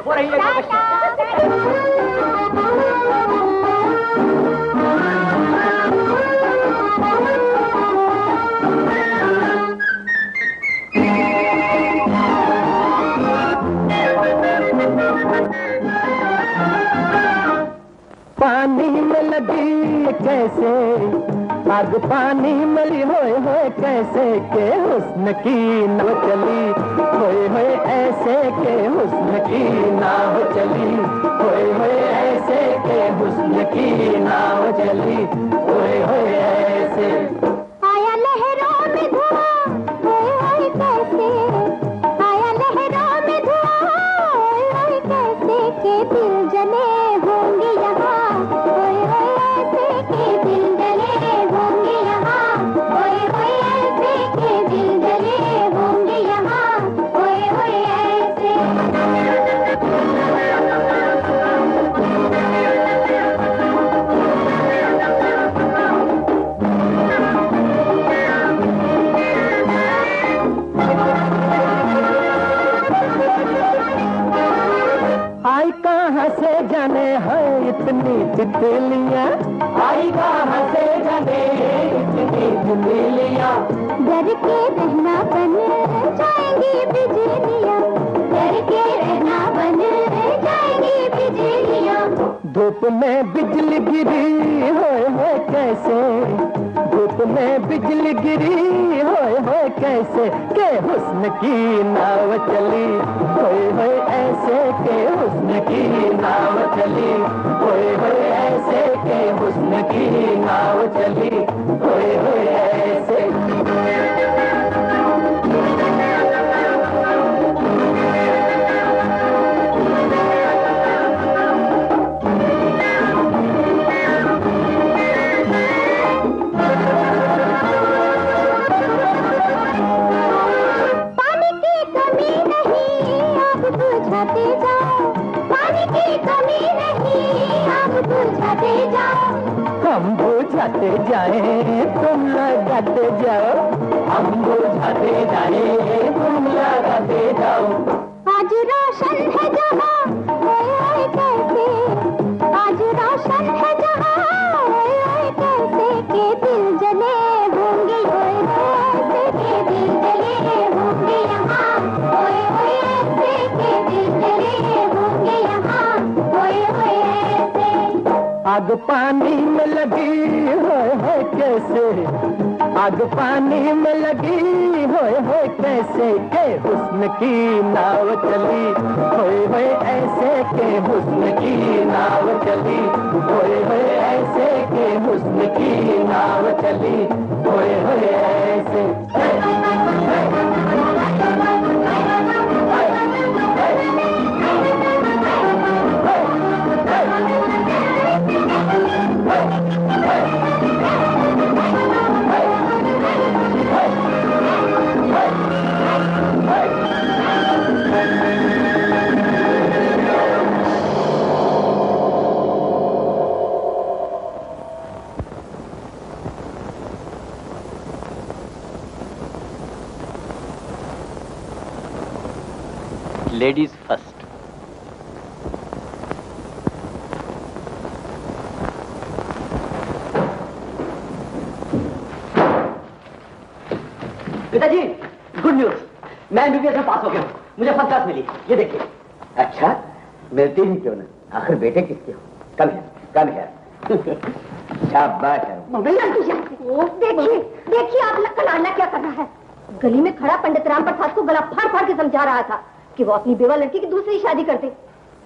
वो रही है। पानी में लगी कैसे आग, पानी मली होए कैसे के हुस्न की नाव चली, होए ऐसे के हुस्न की नाव चली, होए ऐसे के हुस्न की नाव चली, होए ऐसे। आया लहरों में धुआं, होए कैसे, आया लहरों में धुआं, होए कैसे के दिल जले होंगे यहाँ, ऐसे के दिल जले होंगे यहाँ, ऐसे के दिल जले होंगे यहाँ, ऐसे। इतनी तितलियां, आई कहाँ से जाने इतनी तितलियां। डर के रहना बन जाएंगी बिजलियां, डर के रहना बन जाएंगी बिजलियां। धूप में बिजली गिरी होए कैसे, धूप में बिजली गिरी होए कैसे, के हुस्न की नाव चली होए ऐसे, के हुस्न की नाव चली होए ऐसे, के हुस्न की नाव चली होए ऐसे। बुझाते जाओ, पानी की कमी नहीं, आप बुझाते जाओ। हम बुझाते जाए तुम लगाते जाओ, हम बुझाते जाए तुम लगाते जाओ। आज रोशन है जहाँ ओए कैसे, आज रोशन है जहाँ ओए कैसे, के दिल जले होंगे ओए ऐसे, के दिल जले होंगे यहाँ ओए ऐसे, के दिल जले होंगे यहाँ ओए ऐसे। आग पानी में लगी होए कैसे, आग पानी में लगी होए कैसे, के हुस्न की नाव चली होए ऐसे, के हुस्न की नाव चली होए ऐसे, के हुस्न की नाव चली होए ऐसे। Ladies first. पिताजी, गुड न्यूज, मैं एमबीबीएस में पास हो गया हूँ, मुझे फर्स्ट क्लास मिली, ये देखिए। अच्छा, मिलती ही क्यों ना, आखिर बेटे किसके हो? कम है शाबाश है। देखिए देखिए, आप लक्कड़ लाना क्या कर रहा है। गली में खड़ा पंडित राम प्रसाद को गला फाड़ फाड़ के समझा रहा था कि वो अपनी बेवा लड़की की दूसरी शादी करते।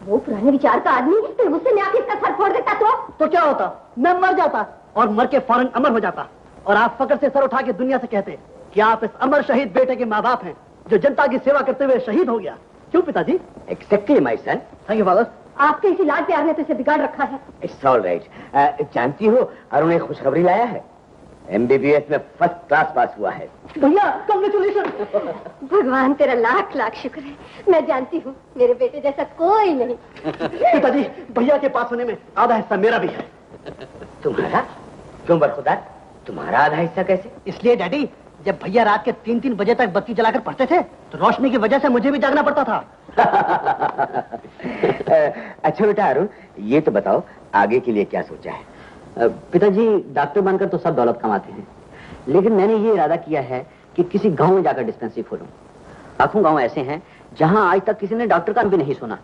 वो पुराने विचार का आदमी फिर गुस्से में आके इसका सर फोड़ देता तो क्या होता, मैं मर जाता और मर के फौरन अमर हो जाता, और आप फक्र से सर उठा के दुनिया से कहते कि आप इस अमर शहीद बेटे के माँ बाप हैं जो जनता की सेवा करते हुए शहीद हो गया। क्यों पिताजी? Exactly my son. Thank you father. आपके इसी लाड प्यार ने तो इसे बिगाड़ रखा है। It's all right. जानती हो, अरुण एक खुशखबरी लाया है, एमबीबीएस में फर्स्ट क्लास पास हुआ है। भैया कांग्रेचुलेशन। भगवान तेरा लाख लाख शुक्र है। मैं जानती हूँ मेरे बेटे जैसा कोई नहीं। पिताजी, भैया के पास होने में आधा हिस्सा मेरा भी है। तुम्हारा? क्यों बरखुदार, तुम्हारा आधा हिस्सा कैसे? इसलिए डैडी, जब भैया रात के 3-3 बजे तक बत्ती जलाकर पढ़ते थे तो रोशनी की वजह से मुझे भी जागना पड़ता था। अच्छा बेटा अरुण, ये तो बताओ आगे के लिए क्या सोचा है? पिताजी, डॉक्टर बनकर तो सब दौलत कमाते हैं, लेकिन मैंने ये इरादा किया है कि किसी गांव में जाकर डिस्पेंसरी खोलूं। लाखों गांव ऐसे हैं जहां आज तक किसी ने डॉक्टर का भी नहीं सुना,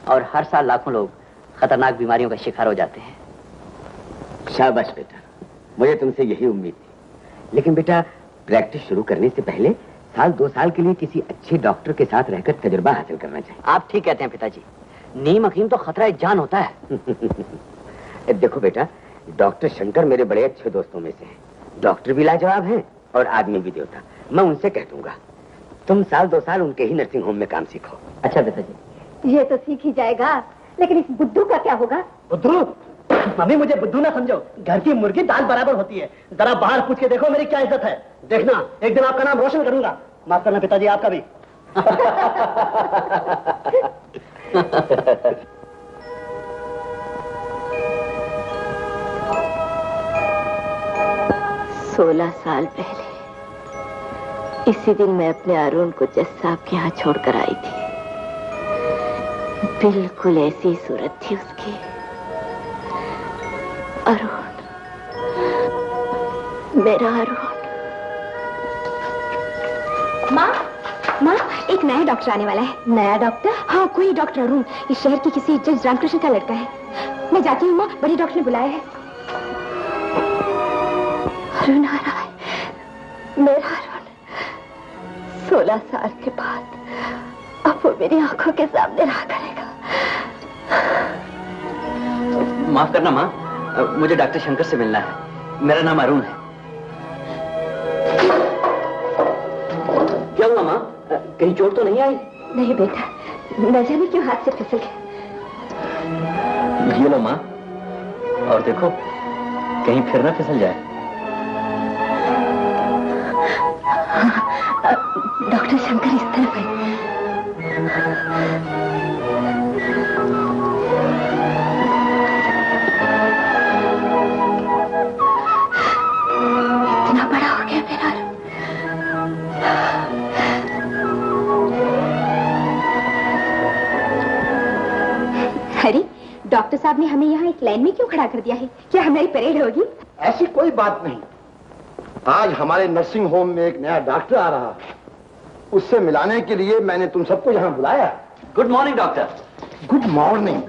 और हर साल लाखों लोग खतरनाक बीमारियों का शिकार हो जाते हैं। शाबाश बेटा, मुझे तुमसे यही उम्मीद थी। लेकिन बेटा, प्रैक्टिस शुरू करने से पहले 1-2 साल के लिए किसी अच्छे डॉक्टर के साथ रहकर तजुर्बा हासिल करना चाहिए। आप ठीक कहते हैं पिताजी, नीम हकीम तो खतरा जान होता है। देखो बेटा, डॉक्टर शंकर मेरे बड़े अच्छे दोस्तों में से हैं। डॉक्टर भी लाजवाब हैं और आदमी भी देवता। मैं उनसे कह दूंगा तुम 1-2 साल उनके ही नर्सिंग होम में काम सीखो। अच्छा पिताजी। ये तो सीख ही जाएगा, लेकिन इस बुद्धू का क्या होगा? बुद्धू? मम्मी, मुझे बुद्धू ना समझो, घर की मुर्गी दाल बराबर होती है। जरा बाहर पूछ के देखो मेरी क्या इज्जत है। देखना, एक दिन आपका नाम रोशन करूंगा। माफ करना पिताजी, आपका भी। 16 साल पहले इसी दिन मैं अपने अरुण को जज साहब के यहाँ छोड़कर आई थी। बिल्कुल ऐसी सूरत थी उसकी अरुण, मेरा अरुण। माँ, माँ, एक नया डॉक्टर आने वाला है। नया डॉक्टर? हाँ, कोई डॉक्टर अरुण, इस शहर की किसी जज रामकृष्ण का लड़का है। मैं जाती हूँ माँ, बड़े डॉक्टर ने बुलाया है। अरुण आ रहा है, मेरा अरुण। 16 साल के बाद अब वो मेरी आंखों के सामने रहा करेगा। माफ करना माँ, मुझे डॉक्टर शंकर से मिलना है। मेरा नाम अरुण है। क्या हुआ माँ, कहीं चोट तो नहीं आई? नहीं बेटा, न जाने क्यों हाथ से फिसल गया। ये लो माँ, और देखो कहीं फिर ना फिसल जाए। डॉक्टर शंकर इस तरफ है। इतना बड़ा हो गया मेरा। अरे, डॉक्टर साहब ने हमें यहाँ एक लाइन में क्यों खड़ा कर दिया है? क्या हमारी परेड होगी? ऐसी कोई बात नहीं। आज हमारे नर्सिंग होम में एक नया डॉक्टर आ रहा है, उससे मिलाने के लिए मैंने तुम सबको यहाँ बुलाया। Good morning doctor. Good morning.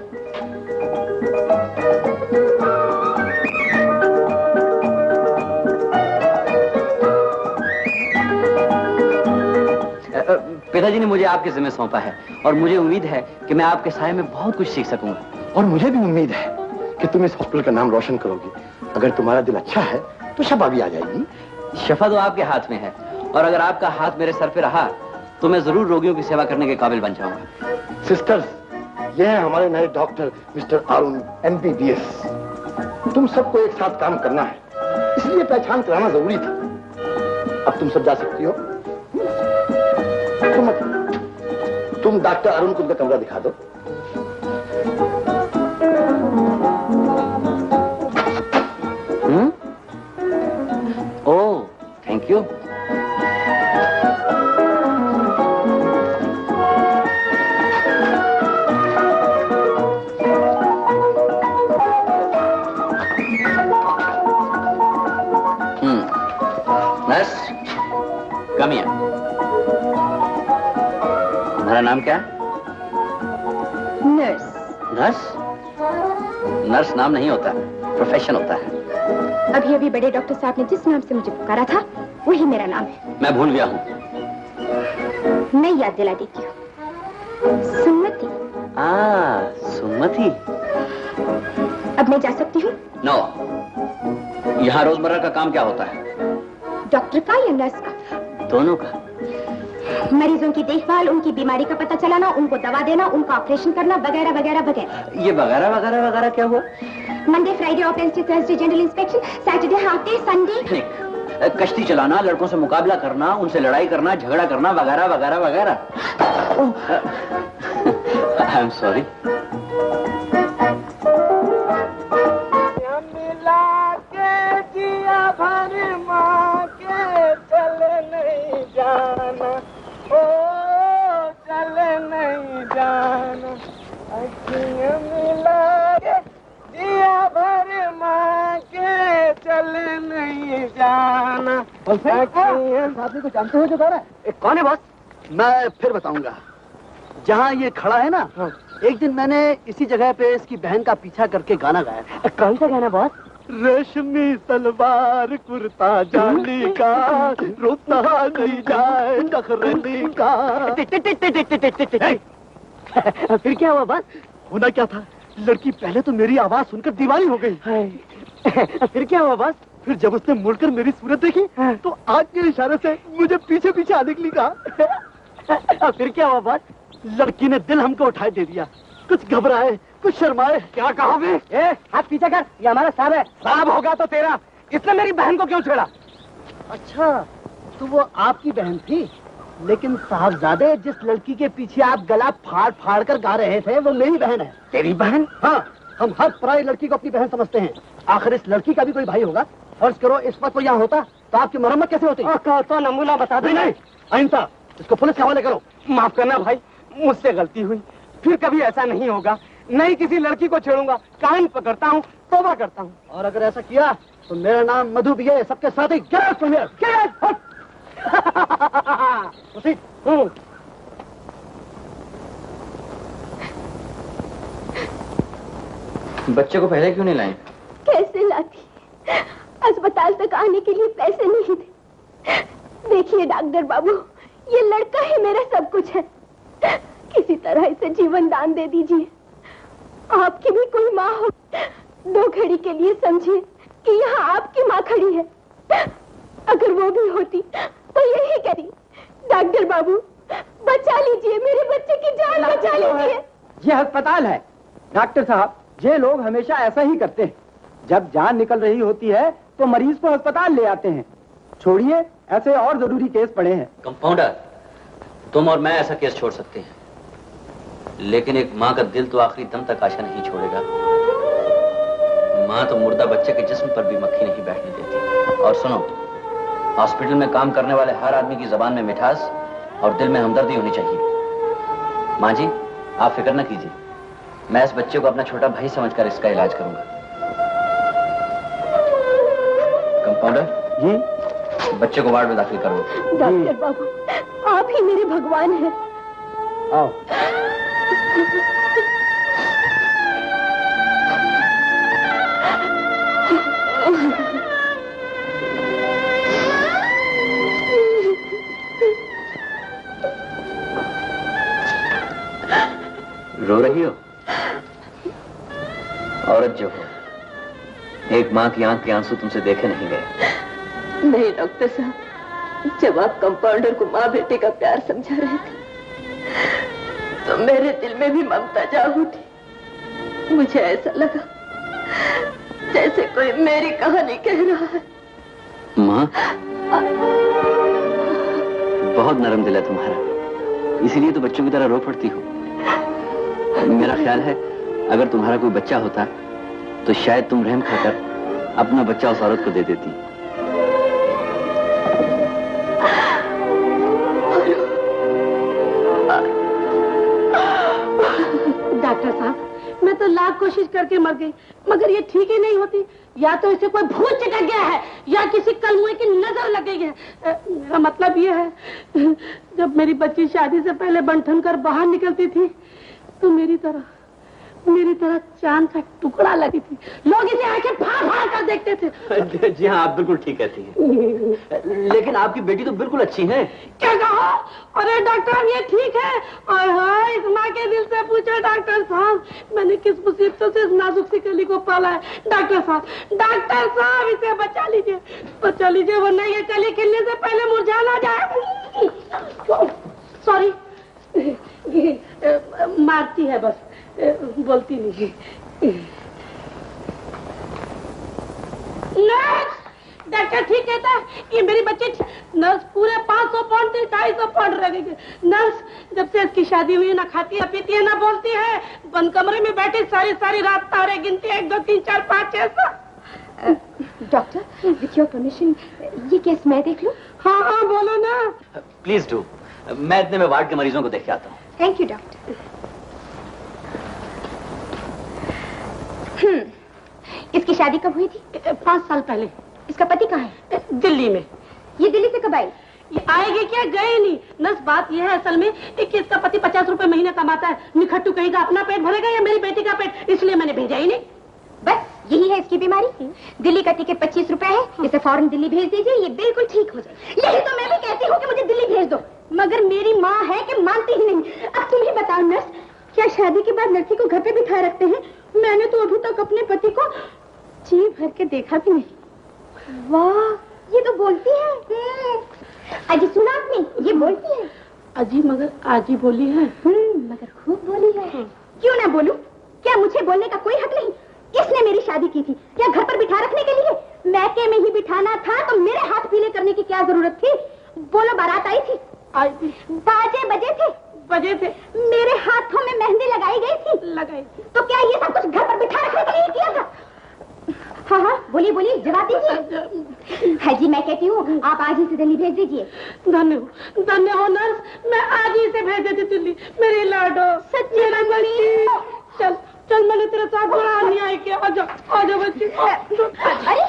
पिताजी ने मुझे आपके जिम्मे सौंपा है और मुझे उम्मीद है कि मैं आपके साये में बहुत कुछ सीख सकूंगा। और मुझे भी उम्मीद है कि तुम इस हॉस्पिटल का नाम रोशन करोगी। अगर तुम्हारा दिल अच्छा है तो शफा भी आ जाएगी। शफा तो आपके हाथ में है, और अगर आपका हाथ मेरे सर पे रहा तो मैं जरूर रोगियों की सेवा करने के काबिल बन जाऊंगा। सिस्टर्स, ये है हमारे नए डॉक्टर मिस्टर अरुण, MBBS। तुम सबको एक साथ काम करना है, इसलिए पहचान कराना जरूरी था। अब तुम सब जा सकती हो। तुम डॉक्टर अरुण को उनका कमरा दिखा दो। Oh, thank you. Nurse, come here. तुम्हारा नाम क्या है? नर्स। नर्स? नर्स नाम नहीं होता, प्रोफेशन होता है। अभी अभी बड़े डॉक्टर साहब ने जिस नाम से मुझे पुकारा था वही मेरा नाम है। मैं भूल गया हूँ। मैं याद दिला देती हूँ। सुमति। सुमति। अब मैं जा सकती हूँ? नो। यहाँ रोजमर्रा का काम क्या होता है? डॉक्टर का या नर्स का? दोनों का। मरीजों की देखभाल, उनकी बीमारी का पता चलाना, उनको दवा देना, उनका ऑपरेशन करना, वगैरह वगैरह वगैरह। ये वगैरह वगैरह वगैरह क्या हुआ? Monday, Friday, Wednesday, Thursday general inspection, Saturday half day, Sunday कश्ती चलाना, लड़कों से मुकाबला करना, उनसे लड़ाई करना, झगड़ा करना, वगैरह वगैरह वगैरह। I am sorry. साथी को जानते हो जो गा रहा है? कौन है बॉस? मैं फिर बताऊंगा। जहाँ ये खड़ा है ना, एक दिन मैंने इसी जगह पे इसकी बहन का पीछा करके गाना गाया। कौन सा गाना बॉस? रेशमी सलवार कुर्ता जाली का, रोता नहीं जाए नखरली का। फिर क्या हुआ बॉस? होना क्या था, लड़की पहले तो मेरी आवाज सुनकर दीवानी हो गई। फिर क्या हुआ बॉस? फिर जब उसने मुड़कर मेरी सूरत देखी तो आंख के इशारे से मुझे पीछे पीछे आने के लिए कहा। फिर क्या हुआ बॉस? लड़की ने दिल हमको उठाए दे दिया। कुछ घबराए, कुछ शर्माए। क्या कहा बे? हाथ पीछे कर, ये हमारा साहब है। साहब होगा तो तेरा, इसने मेरी बहन को क्यों छेड़ा? अच्छा, तो वो आपकी बहन थी, लेकिन साहबजादे जिस लड़की के पीछे आप गला फाड़ फाड़ कर गा रहे थे वो मेरी बहन है। तेरी बहन? हाँ, हम हर पराई लड़की को अपनी बहन समझते हैं। आखिर इस लड़की का भी कोई भाई होगा। फर्ज करो इस वक्त वो यहाँ होता तो आपकी मरम्मत कैसे होती? तो नमूना बता दो। नहीं, अहिंसा, इसको पुलिस के हवाले करो। माफ करना भाई, मुझसे गलती हुई, फिर कभी ऐसा नहीं होगा। नहीं किसी लड़की को छेड़ूंगा, कान पकड़ता हूँ, तौबा करता हूँ। और अगर ऐसा किया तो मेरा नाम मधु भी है, सबके साथ ही get out from here, get out. बच्चे को पहले क्यों नहीं लाए? कैसे लाती, अस्पताल तक आने के लिए पैसे नहीं थे। देखिए डॉक्टर बाबू, ये लड़का ही मेरा सब कुछ है, किसी तरह इसे जीवन दान दे दीजिए। आपकी भी कोई माँ हो, 2 घड़ी के लिए समझिए कि यहाँ आपकी माँ खड़ी है। अगर वो भी होती तो यही करी। डॉक्टर बाबू बचा लीजिए, मेरे बच्चे की जान बचा लीजिए। ये अस्पताल है डॉक्टर साहब, ये लोग हमेशा ऐसा ही करते हैं। जब जान निकल रही होती है तो मरीज को अस्पताल ले आते हैं। छोड़िए, ऐसे और जरूरी केस पड़े हैं। कंपाउंडर, तुम और मैं ऐसा केस छोड़ सकते हैं, लेकिन एक माँ का दिल तो आखिरी दम तक आशा नहीं छोड़ेगा। माँ तो मुर्दा बच्चे के जिस्म पर भी मक्खी नहीं बैठने देती। और सुनो, हॉस्पिटल में काम करने वाले हर आदमी की जबान में मिठास और दिल में हमदर्दी होनी चाहिए। माँ जी, आप फिक्र न कीजिए, मैं इस बच्चे को अपना छोटा भाई समझकर इसका इलाज करूंगा। कंपाउंडर जी, बच्चे को वार्ड में दाखिल करो। डॉक्टर बाबू, आप ही मेरे भगवान हैं। आओ। रो रही हो? औरत जो हो, एक माँ की आंख के आंसू तुमसे देखे नहीं गए। नहीं डॉक्टर साहब, जब आप कंपाउंडर को माँ बेटे का प्यार समझा रहे थे तो मेरे दिल में भी ममता जाग उठी। मुझे ऐसा लगा जैसे कोई मेरी कहानी कह रहा है। माँ, बहुत नरम दिल है तुम्हारा, इसीलिए तो बच्चों की तरह रो पड़ती हो। मेरा ख्याल है अगर तुम्हारा कोई बच्चा होता तो शायद तुम रहम खाकर अपना बच्चा उस औरत को दे देती। डॉक्टर साहब, मैं तो लाख कोशिश करके मर गई, मगर ये ठीक ही नहीं होती। या तो इसे कोई भूत चिटक गया है या किसी कलमुए की नजर लग गई है। मेरा मतलब ये है, जब मेरी बच्ची शादी से पहले बंठन कर बाहर निकलती थी तो मेरी तरह चांद का टुकड़ा लगी थी। लोग इसे आंखें फाड़ फाड़ कर देखते थे। जी हाँ, आप बिल्कुल ठीक कहती हैं। लेकिन आपकी बेटी तो बिल्कुल अच्छी है। क्या कहा? अरे डॉक्टर, ये ठीक है। और हाँ, इस माँ के दिल से पूछो डॉक्टर साहब, मैंने किस मुसीबतों से इस नाजुक सी कली को पाला है। डॉक्टर साहब इसे बचा लीजिए, वरना ये कली खिलने से पहले मुरझा ना जाए। सॉरी, मारती है बस, बोलती नहीं। नर्स, डॉक्टर ठीक कहता है, ये मेरी बच्ची। नर्स, पूरे 500 पाउंड थी, 250 पाउंड रह गई। नर्स, जब से इसकी शादी हुई, ना खाती है, पीती है, ना बोलती है, बंद कमरे में बैठी सारी रात तारे गिनती है, 1 2 3 4 5 6 7। डॉक्टर, विथ योर परमिशन, ये केस मैं देख लूं? हाँ, बोलो ना। प्लीज डू, मैं इतने में वार्ड के मरीजों को देख के आता हूँ। Thank you doctor. इसकी शादी कब हुई थी? 5 साल पहले। इसका पति कहाँ है? दिल्ली में। ये दिल्ली से कब आई? ये आएगी क्या, गए नहीं। नर्स, बात ये है असल में कि इसका पति 50 रुपए महीने कमाता है। निखट्टू कहेगा अपना पेट भरेगा या मेरी बेटी का पेट, इसलिए मैंने भेजा ही नहीं। बस यही है इसकी बीमारी। दिल्ली का टिकट 25 रुपए है, इसे फौरन दिल्ली भेज दीजिए, ये बिल्कुल ठीक हो जाए। यही तो मैं भी कहती हूँ कि मुझे दिल्ली भेज दो, मगर मेरी माँ है कि मानती ही नहीं। अब तुम ही बताओ नर्स, क्या शादी के बाद लड़की को घर पे बिठाए रखते हैं? मैंने तो अभी तक अपने पति को जी भर के देखा भी नहीं। वाह, ये तो बोलती है। अजी सुना आपने, ये बोलती है। अजी, मगर आजी बोली है। मगर खूब बोली है। क्यों ना बोलूं? क्या मुझे बोलने का कोई हक नहीं? इसने मेरी शादी की थी क्या घर पर बिठा रखने के लिए? मैके में ही बिठाना था तो मेरे हाथ पीले करने की क्या जरूरत थी? बोलो, बारात आई थी? बाजे बजे थे। मेरे हाथों में मेहंदी लगाई गई थी। तो क्या ये सब कुछ घर पर बिठा रखने के लिए किया था? हाँ, बोलिए, जवाब दीजिए। है जी, मैं कहती हूँ आप आज ही से दिल्ली भेज दीजिए। धन्य हो नर्स, मैं आज ही से भेज देती दिल्ली। मेरी लाडो, सच्ची। चल चल मैंने तेरे साथ बड़ा अन्याय किया। आजा आजा बच्ची। अरे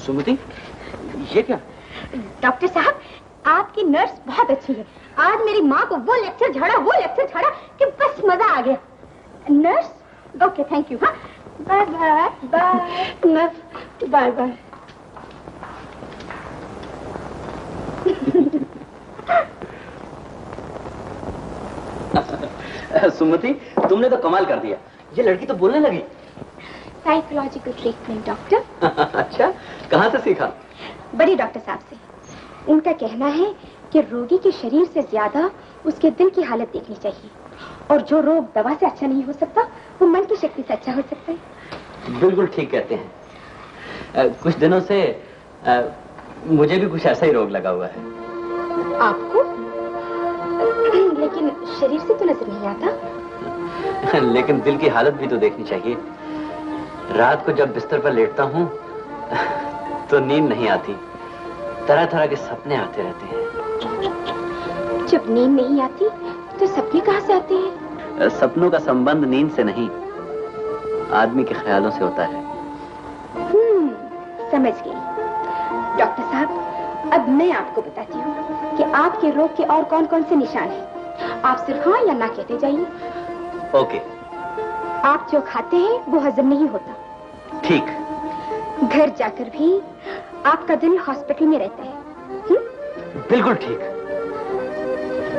सुमति, ये क्या? डॉक्टर साहब, आपकी नर्स बहुत अच्छी है। आज मेरी माँ को वो लेक्चर झाड़ा कि बस मजा आ गया। Nurse, okay thank you. हाँ, bye bye bye nurse, bye bye. Sumati, तुमने तो कमाल कर दिया। ये लड़की तो बोलने लगी। Psychological treatment doctor. अच्छा, कहाँ से सीखा? बड़ी डॉक्टर साहब से। उनका कहना है कि रोगी के शरीर से ज्यादा उसके दिल की हालत देखनी चाहिए, और जो रोग दवा से अच्छा नहीं हो सकता वो मन की शक्ति से अच्छा हो सकता है। बिल्कुल ठीक कहते हैं। कुछ दिनों से मुझे भी कुछ ऐसा ही रोग लगा हुआ है। आपको? लेकिन शरीर से तो नजर नहीं आता। लेकिन दिल की हालत भी तो देखनी चाहिए। रात को जब बिस्तर पर लेटता हूँ तो नींद नहीं आती, तरह तरह के सपने आते रहते हैं। जब नींद नहीं आती तो सपने कहाँ से आते हैं? सपनों का संबंध नींद से नहीं, आदमी के ख्यालों से होता है। समझ गई। डॉक्टर साहब, अब मैं आपको बताती हूँ कि आपके रोग के और कौन कौन से निशान हैं। आप सिर्फ हाँ या ना कहते जाइए। ओके। आप जो खाते हैं वो हजम नहीं होता। ठीक। घर जाकर भी आपका दिल हॉस्पिटल में रहता है। बिल्कुल ठीक।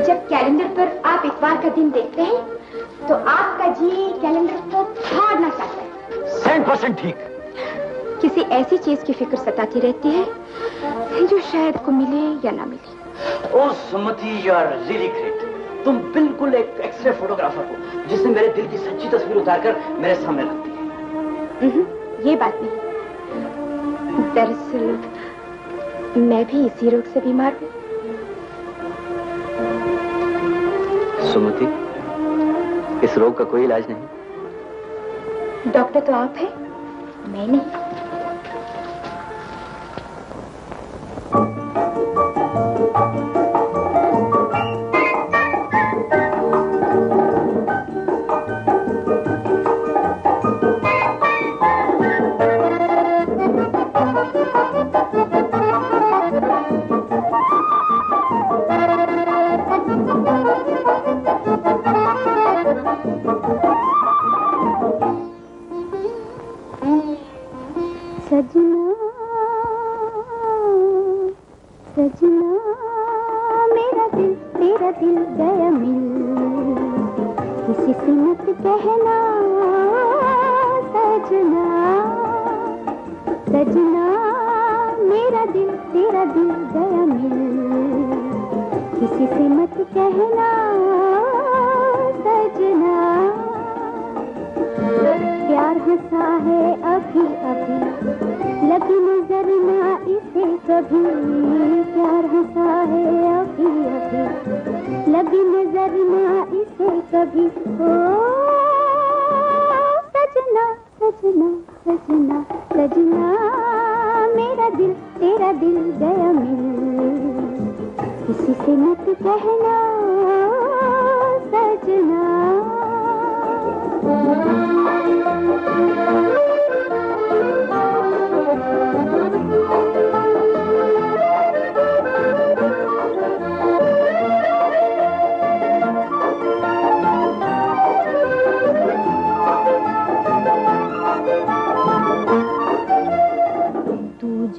जब कैलेंडर पर आप इतवार का दिन देखते हैं तो आपका जी कैलेंडर को फाड़ना चाहता है। 100% ठीक। किसी ऐसी चीज की फिक्र सताती रहती है जो शायद को मिले या ना मिले। ओह सुमति, यू आर रियली ग्रेट। तुम बिल्कुल एक एक्सरे फोटोग्राफर हो जिसने मेरे दिल की सच्ची तस्वीर उतारकर मेरे सामने रख दी है। ये बात नहीं। दरअसल मैं भी इसी रोग से बीमार हूँ। सुमति, इस रोग का कोई इलाज नहीं? डॉक्टर तो आप हैं, मैं नहीं।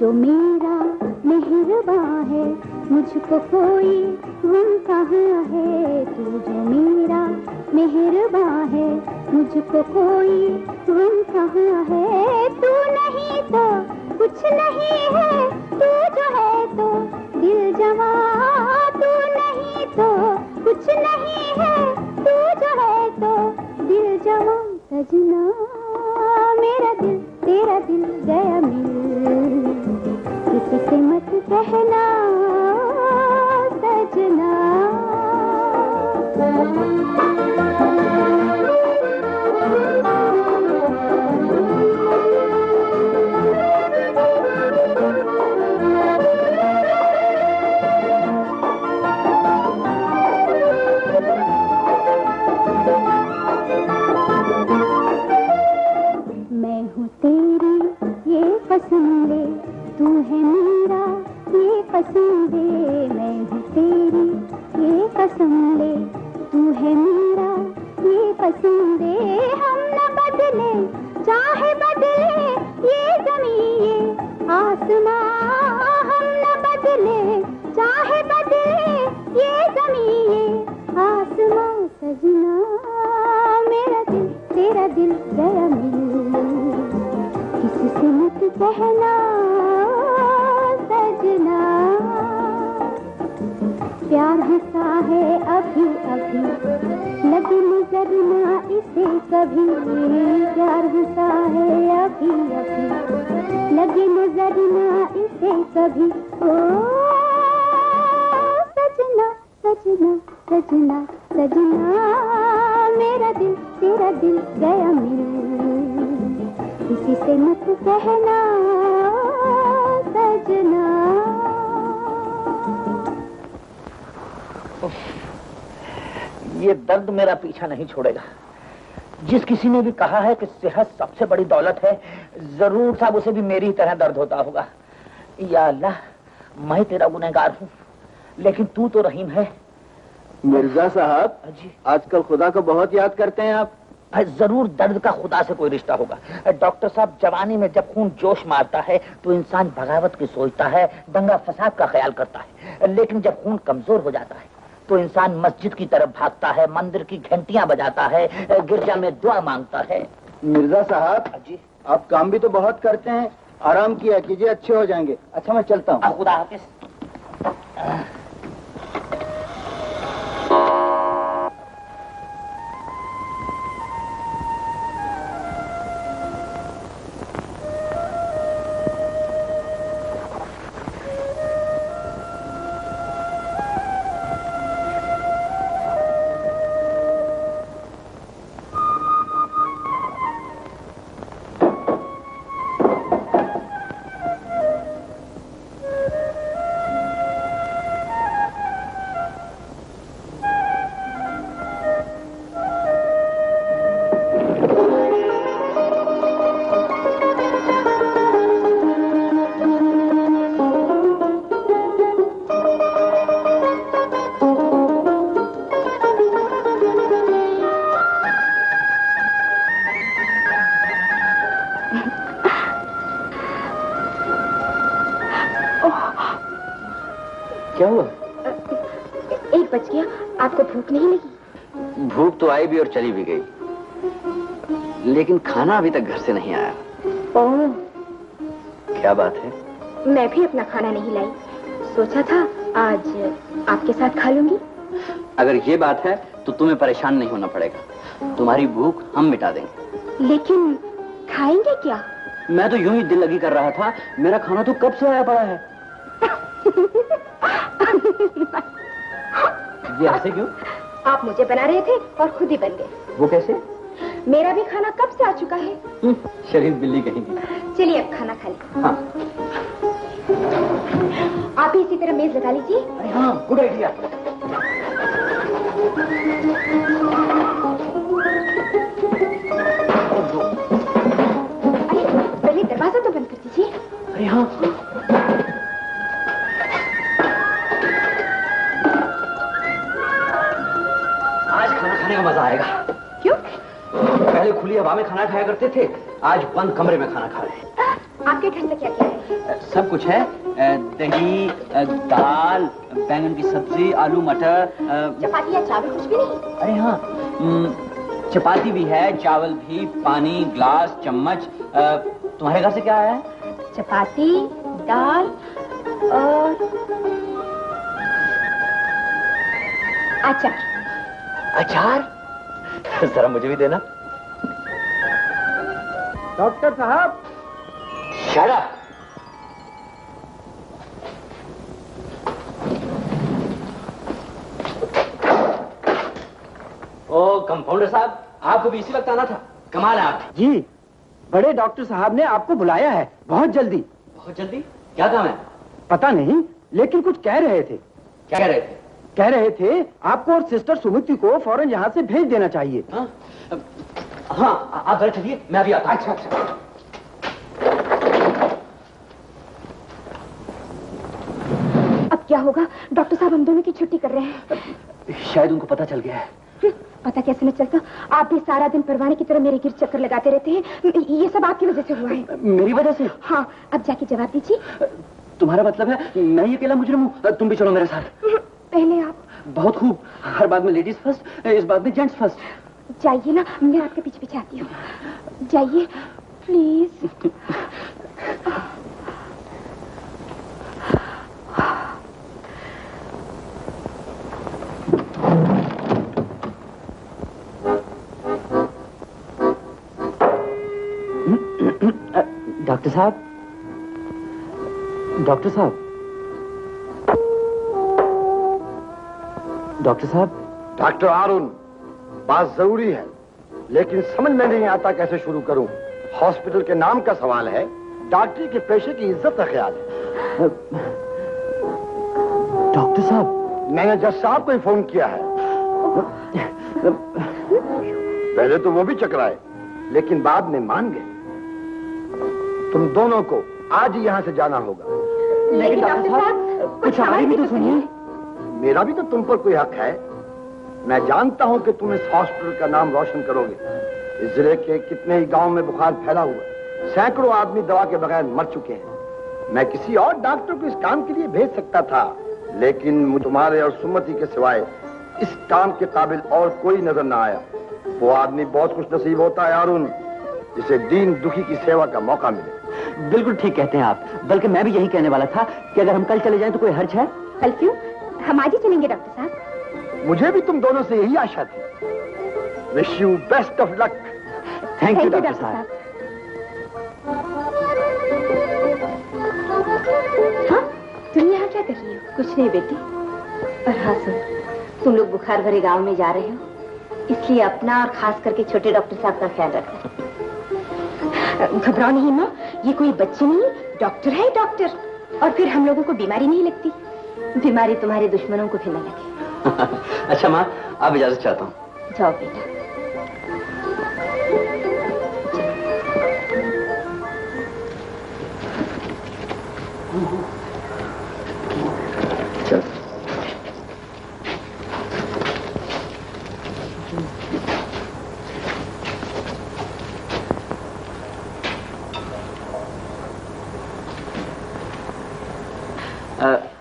जो मेरा मेहरबान है, मुझको कोई गम कहाँ है। तू जो मेरा मेहरबान है, मुझको कोई गम कहाँ है। तू नहीं तो कुछ नहीं है, तू जो है तो दिल जवा। तू नहीं तो कुछ नहीं है, तू जो है तो दिल जवा। सजना मेरा दिल तेरा दिल गया मिल, किसी से मत कहना सजना। दिल गया मिल, किसी से मत कहना सजना, प्यार हंसा है अभी अभी, लगी नजर ना इसे कभी, प्यार हंसा है अभी अभी, लगी नजर ना इसे कभी। ओ सजना सजना सजना सजना, मेरा दिल तेरा दिल गया मिल, किसी से मत कहना सजना। ये दर्द मेरा पीछा नहीं छोड़ेगा। जिस किसी ने भी कहा है कि सेहत सबसे बड़ी दौलत है, जरूर साहब उसे भी मेरी तरह दर्द होता होगा। या अल्लाह, मैं तेरा गुनहगार हूँ, लेकिन तू तो रहीम है। मिर्जा साहब जी, आजकल खुदा को बहुत याद करते हैं आप। जरूर दर्द का खुदा से कोई रिश्ता होगा। डॉक्टर साहब, जवानी में जब खून जोश मारता है तो इंसान बगावत की सोचता है, दंगा फसाद का ख्याल करता है, लेकिन जब खून कमजोर हो जाता है तो इंसान मस्जिद की तरफ भागता है, मंदिर की घंटियां बजाता है, गिरजा में दुआ मांगता है। मिर्जा साहब जी, आप काम भी तो बहुत करते हैं, आराम किया कीजिए, अच्छे हो जाएंगे। अच्छा मैं चलता हूँ। खुदा हाफिज। क्या हुआ? 1 बज गया, आपको भूख नहीं लगी? भूख तो आई भी और चली भी गई, लेकिन खाना अभी तक घर से नहीं आया। ओह, क्या बात है? मैं भी अपना खाना नहीं लाई, सोचा था आज आपके साथ खा लूंगी। अगर ये बात है तो तुम्हें परेशान नहीं होना पड़ेगा, तुम्हारी भूख हम मिटा देंगे। लेकिन खाएंगे क्या? मैं तो यूं ही दिल लगी कर रहा था, मेरा खाना तो कब से आया पड़ा है। ये ऐसे क्यों? आप मुझे बना रहे थे और खुद ही बन गए। वो कैसे? मेरा भी खाना कब से आ चुका है। शरीफ बिल्ली कहेंगी। चलिए अब खाना खा लीजिए। हाँ। आप भी इसी तरह मेज लगा लीजिए। अरे हाँ, गुड आइडिया। अरे पहले दरवाजा तो बंद कर दीजिए। अरे हाँ। आज खाना खाने का मजा आएगा। क्यों? पहले खुली हवा में खाना खाया करते थे, आज बंद कमरे में खाना खा रहे हैं। आपके घर में क्या क्या है? सब कुछ है, दही, दाल, बैंगन की सब्जी, आलू मटर। चपाती या चावल कुछ भी नहीं? अरे हाँ, चपाती भी है, चावल भी, पानी, ग्लास, चम्मच। तुम्हारे घर से क्या आया है? चपाती, दाल और अचार। अचार? जरा मुझे भी देना। डॉक्टर साहब। Shut up. ओ कंपाउंडर साहब, आपको भी इसी वक्त आना था। कमाल है आप। जी, बड़े डॉक्टर साहब ने आपको बुलाया है, बहुत जल्दी। बहुत जल्दी? क्या काम है? पता नहीं, लेकिन कुछ कह रहे थे। क्या कह रहे थे? कह रहे थे आपको और सिस्टर सुमिति को फौरन यहाँ से भेज देना चाहिए। हाँ, आप घर चलिए, मैं अभी आता हूँ। अच्छा अच्छा। अब क्या होगा? डॉक्टर साहब हम दोनों की छुट्टी कर रहे हैं। शायद उनको पता चल गया है। पता कैसे न चलता? आप भी सारा दिन परवाने की तरह मेरे गिर चक्कर लगाते रहते हैं। ये सब आपकी वजह से हुआ है। मेरी वजह से? हाँ, अब जाके जवाब दीजिए। तुम्हारा मतलब है मैं ही अकेला मुजरिम हूँ? तुम भी चलो मेरे साथ। पहले आप। बहुत खूब, हर बात में लेडीज फर्स्ट, इस बात में जेंट्स फर्स्ट। जाइए ना, मैं आपके पीछे पीछे आती हूँ। जाइए प्लीज। डॉक्टर साहब, डॉक्टर साहब, डॉक्टर साहब। डॉक्टर अरुण, बात जरूरी है, लेकिन समझ में नहीं आता कैसे शुरू करूं। हॉस्पिटल के नाम का सवाल है, डॉक्टरी के पेशे की इज्जत का ख्याल है। डॉक्टर साहब, मैंने जज साहब को ही फोन किया है। पहले तो वो भी चकराए, लेकिन बाद में मान गए। तुम दोनों को आज ही यहाँ से जाना होगा। लेकिन डॉक्टर साहब, कुछ हमारी भी तो सुनिए। मेरा भी तो तुम पर कोई हक है। मैं जानता हूं कि तुम इस हॉस्पिटल का नाम रोशन करोगे। इस जिले के कितने ही गांव में बुखार फैला हुआ, सैकड़ों आदमी दवा के बगैर मर चुके हैं। मैं किसी और डॉक्टर को इस काम के लिए भेज सकता था, लेकिन तुम्हारे और सुमति के सिवाय इस काम के काबिल और कोई नजर ना आया। वो आदमी बहुत खुश नसीब होता है अरुण, जिसे दीन दुखी की सेवा का मौका मिले। बिल्कुल ठीक कहते हैं आप, बल्कि मैं भी यही कहने वाला था कि अगर हम कल चले जाएं तो कोई हर्ज है? कल क्यों, हम आज ही चलेंगे डॉक्टर साहब। मुझे भी तुम दोनों से यही आशा थी। Wish you best of luck. Thank you doctor साहब। हाँ, तुम यहाँ क्या कर रही हो? कुछ नहीं बेटी। और हाँ सुन, तुम लोग बुखार भरे गांव में जा रहे हो, इसलिए अपना और खास करके छोटे डॉक्टर साहब का ख्याल रखना। घबराओ नहीं माँ, ये कोई बच्चे नहीं, डॉक्टर है डॉक्टर। और फिर हम लोगों को बीमारी नहीं लगती। बीमारी तुम्हारे दुश्मनों को भी न लगे। अच्छा माँ, अब इजाजत चाहता हूँ। जाओ बेटा। चल।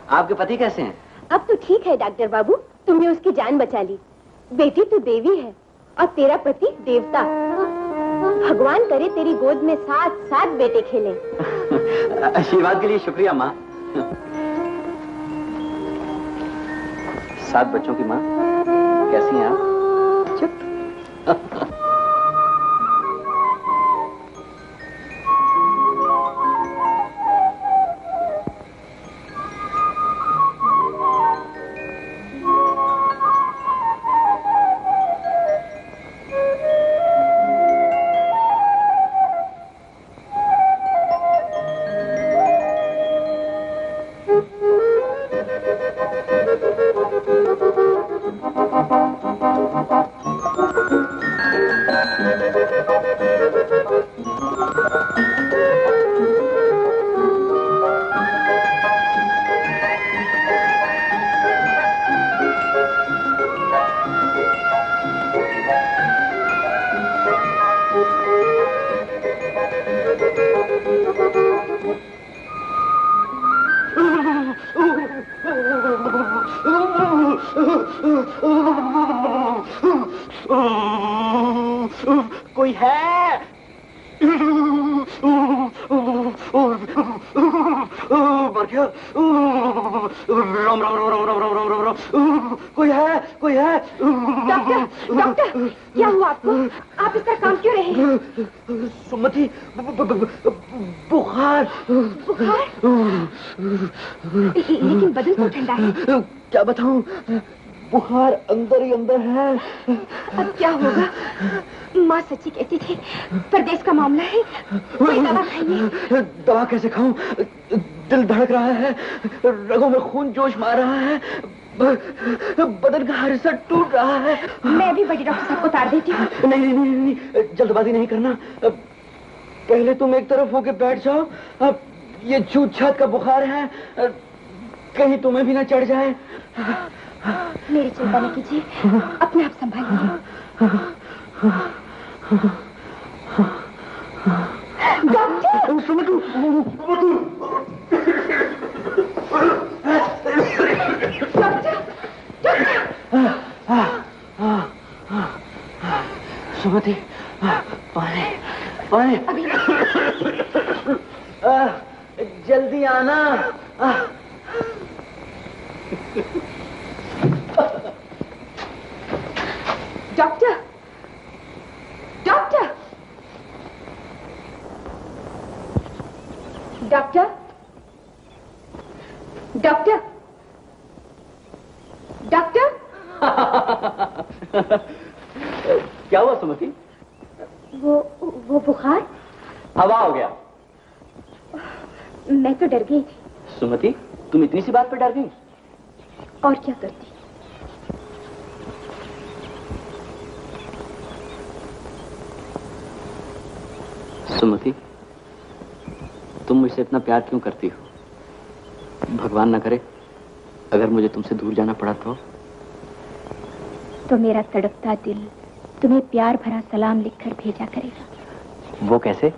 आपके पति कैसे हैं? अब तो ठीक है डॉक्टर बाबू, तुमने उसकी जान बचा ली। बेटी तो देवी है और तेरा पति देवता। भगवान करे तेरी गोद में 7 बेटे खेलें। आशीर्वाद के लिए शुक्रिया माँ। 7 बच्चों की माँ, कैसी हैं आप? चुप। कोई है? मर गया। राम राम राम राम राम राम राम राम। कोई है? कोई है? डॉक्टर, डॉक्टर, क्या हुआ आपको? आप इस तरह काम क्यों रहे हैं? सुमति, बुखार। बुखार? लेकिन बदन तो ठंडा है। क्या बताऊं, बुखार अंदर ही अंदर है। अब क्या होगा? माँ सच्ची कहती थी, परदेश का मामला है, कोई दवा खाइए। दवा कैसे खाऊं? दिल धड़क रहा है, रगों में खून जोश मार रहा है, बदन का हर हिस्सा टूट रहा है। मैं भी बड़ी डॉक्टर साहब को उतार देती हूँ। नहीं नहीं नहीं नहीं, जल्दबाजी नहीं करना। पहले तुम एक तरफ होके बैठ जाओ। अब ये छूत छात का बुखार है, कहीं तुम्हें भी ना चढ़ जाए। मेरी चिंता न कीजिए, अपने आप संभालिए। डॉक्टर, सुमति, पानी पानी, जल्दी आना। Doctor, doctor, doctor, doctor, doctor. क्या हुआ सुमति? वो बुखार हवा हो गया। मैं तो डर गई थी। सुमति, तुम इतनी सी बात पर डर गई? और क्या करती? सुमति, तुम मुझसे इतना प्यार क्यों करती हो? भगवान न करे अगर मुझे तुमसे दूर जाना पड़ा तो मेरा तड़पता दिल तुम्हें प्यार भरा सलाम लिखकर भेजा करेगा। वो कैसे?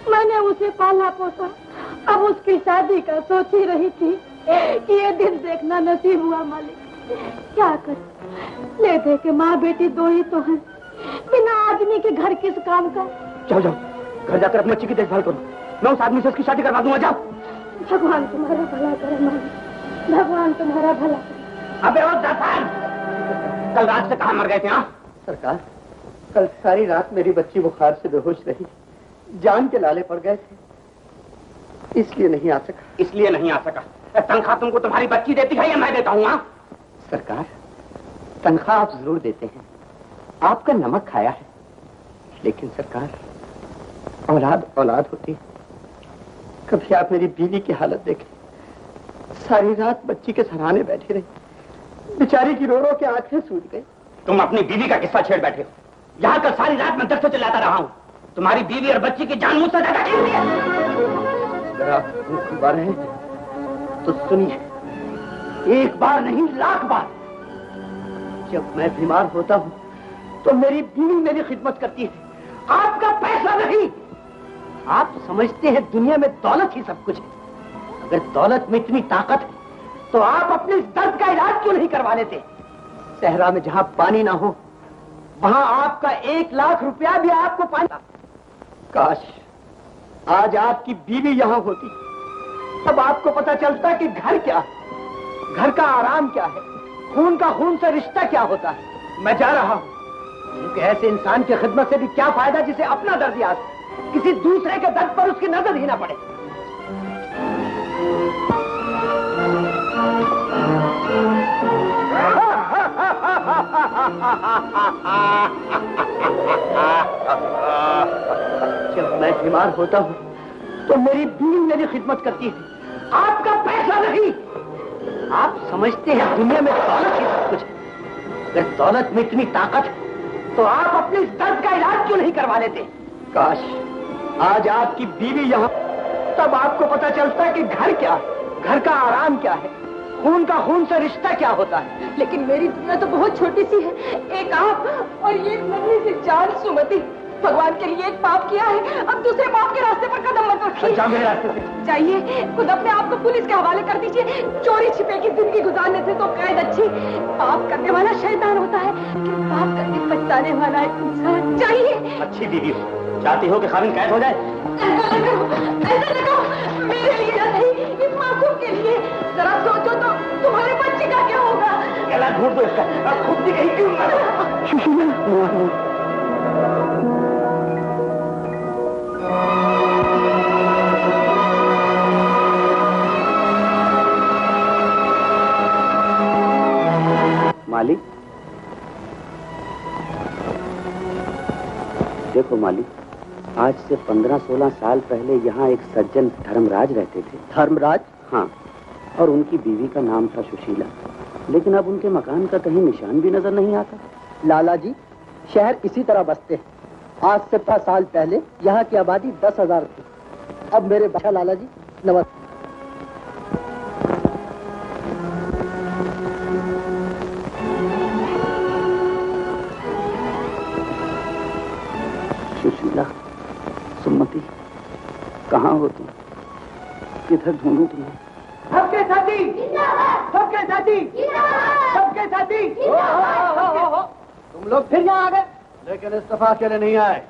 मैंने उसे पाला पोसा, अब उसकी शादी का सोच ही रही थी कि ये दिन देखना नसीब हुआ। मालिक क्या कर, ले दे के माँ बेटी दो ही तो हैं, बिना आदमी के घर किस काम का। जाओ जाओ, घर जाकर अपनी बच्ची की देखभाल करो, मैं उस आदमी से उसकी शादी करवा दूंगा। जाओ। भगवान तुम्हारा भला करे मालिक, भगवान तुम्हारा भला करे। अबे ओ दफान, कल रात से कहाँ मर गए थे? हाँ सरकार, कल सारी रात मेरी बच्ची बुखार से बेहोश रही, जान के लाले पड़ गए थे, इसलिए नहीं आ सका। इसलिए नहीं आ सका? तनख्वाह तुमको तुम्हारी बच्ची देती है या मैं देता हूँ? सरकार, तनख्वाह आप जरूर देते हैं, आपका नमक खाया है, लेकिन सरकार औलाद औलाद होती है। कभी आप मेरी बीवी की हालत देखें, सारी रात बच्ची के सराहने बैठी रही, बेचारी की रो रो के आंखें सूज गई। तुम अपनी बीवी का किस्सा छेड़ बैठे हो। यहाँ कल सारी रात मैं दर से चिल्लाता रहा हूँ, तुम्हारी बीवी और बच्ची की जान मुझसे ज्यादा कीमती है। जरा मुंह खुलवा रहे हैं तो सुनिए, एक बार नहीं लाख बार। जब मैं बीमार होता हूँ तो मेरी बीवी मेरी खिदमत करती है, आपका पैसा नहीं। आप समझते हैं दुनिया में दौलत ही सब कुछ है। अगर दौलत में इतनी ताकत है तो आप अपने इस दर्द का इलाज क्यों नहीं करवा लेते? सहरा में जहां पानी ना हो वहां आपका 1 लाख रुपया भी आपको पानी। काश आज आपकी बीवी यहां होती, तब आपको पता चलता कि घर क्या है, घर का आराम क्या है, खून का खून से रिश्ता क्या होता है। मैं जा रहा हूं, क्योंकि ऐसे इंसान की खिदमत से भी क्या फायदा जिसे अपना दर्द याद, किसी दूसरे के दर्द पर उसकी नजर ही ना पड़े। जब मैं बीमार होता हूँ तो मेरी बीवी मेरी खिदमत करती है, आपका पैसा नहीं। आप समझते हैं दुनिया में दौलत ही सब कुछ है। अगर दौलत में इतनी ताकत है तो आप अपने इस दर्द का इलाज क्यों नहीं करवा लेते? काश आज आपकी बीवी यहाँ, तब आपको पता चलता है कि घर क्या है, घर का आराम क्या है, खून का खून से रिश्ता क्या होता है। लेकिन मेरी दुनिया तो बहुत छोटी सी है, एक आप और ये नन्ही सी जान सुमति। भगवान के लिए एक पाप किया है, अब दूसरे पाप के रास्ते पर कदम मत रखिए। मेरे रास्ते से चाहिए खुद अपने आप को पुलिस के हवाले कर दीजिए। चोरी छिपे की जिंदगी गुजारने से तो कैद अच्छी। पाप करने वाला शैतान होता है, लेकिन पाप करके पछताने वाला इंसान चाहिए। अच्छी बीवी हो, चाहती हो कि खामिन कैद हो जाए? ऐसा न करो, मेरे लिए नहीं, इस मासूम के लिए। जरा सोचो तो तुम्हारे बच्चे का क्या होगा? गला घोट दो इसका, खुद भी कहीं क्यों मारो? मालिक, देखो मालिक, आज से 15-16 साल पहले यहाँ एक सज्जन धर्मराज रहते थे। धर्मराज? हाँ, और उनकी बीवी का नाम था सुशीला, लेकिन अब उनके मकान का कहीं निशान भी नजर नहीं आता। लाला जी, शहर इसी तरह बसते हैं। आज से 5 साल पहले यहाँ की आबादी 10,000 थी। अब मेरे बच्चा लाला जी, नमस्ते। सुशीला, सुमति, कहाँ हो तुम? किधर ढूंढूं तुम्हें? सबके साथी, सबके साथी, सबके साथी। तुम लोग फिर यहाँ आ गए, लेकिन इस दफा अकेले नहीं आए।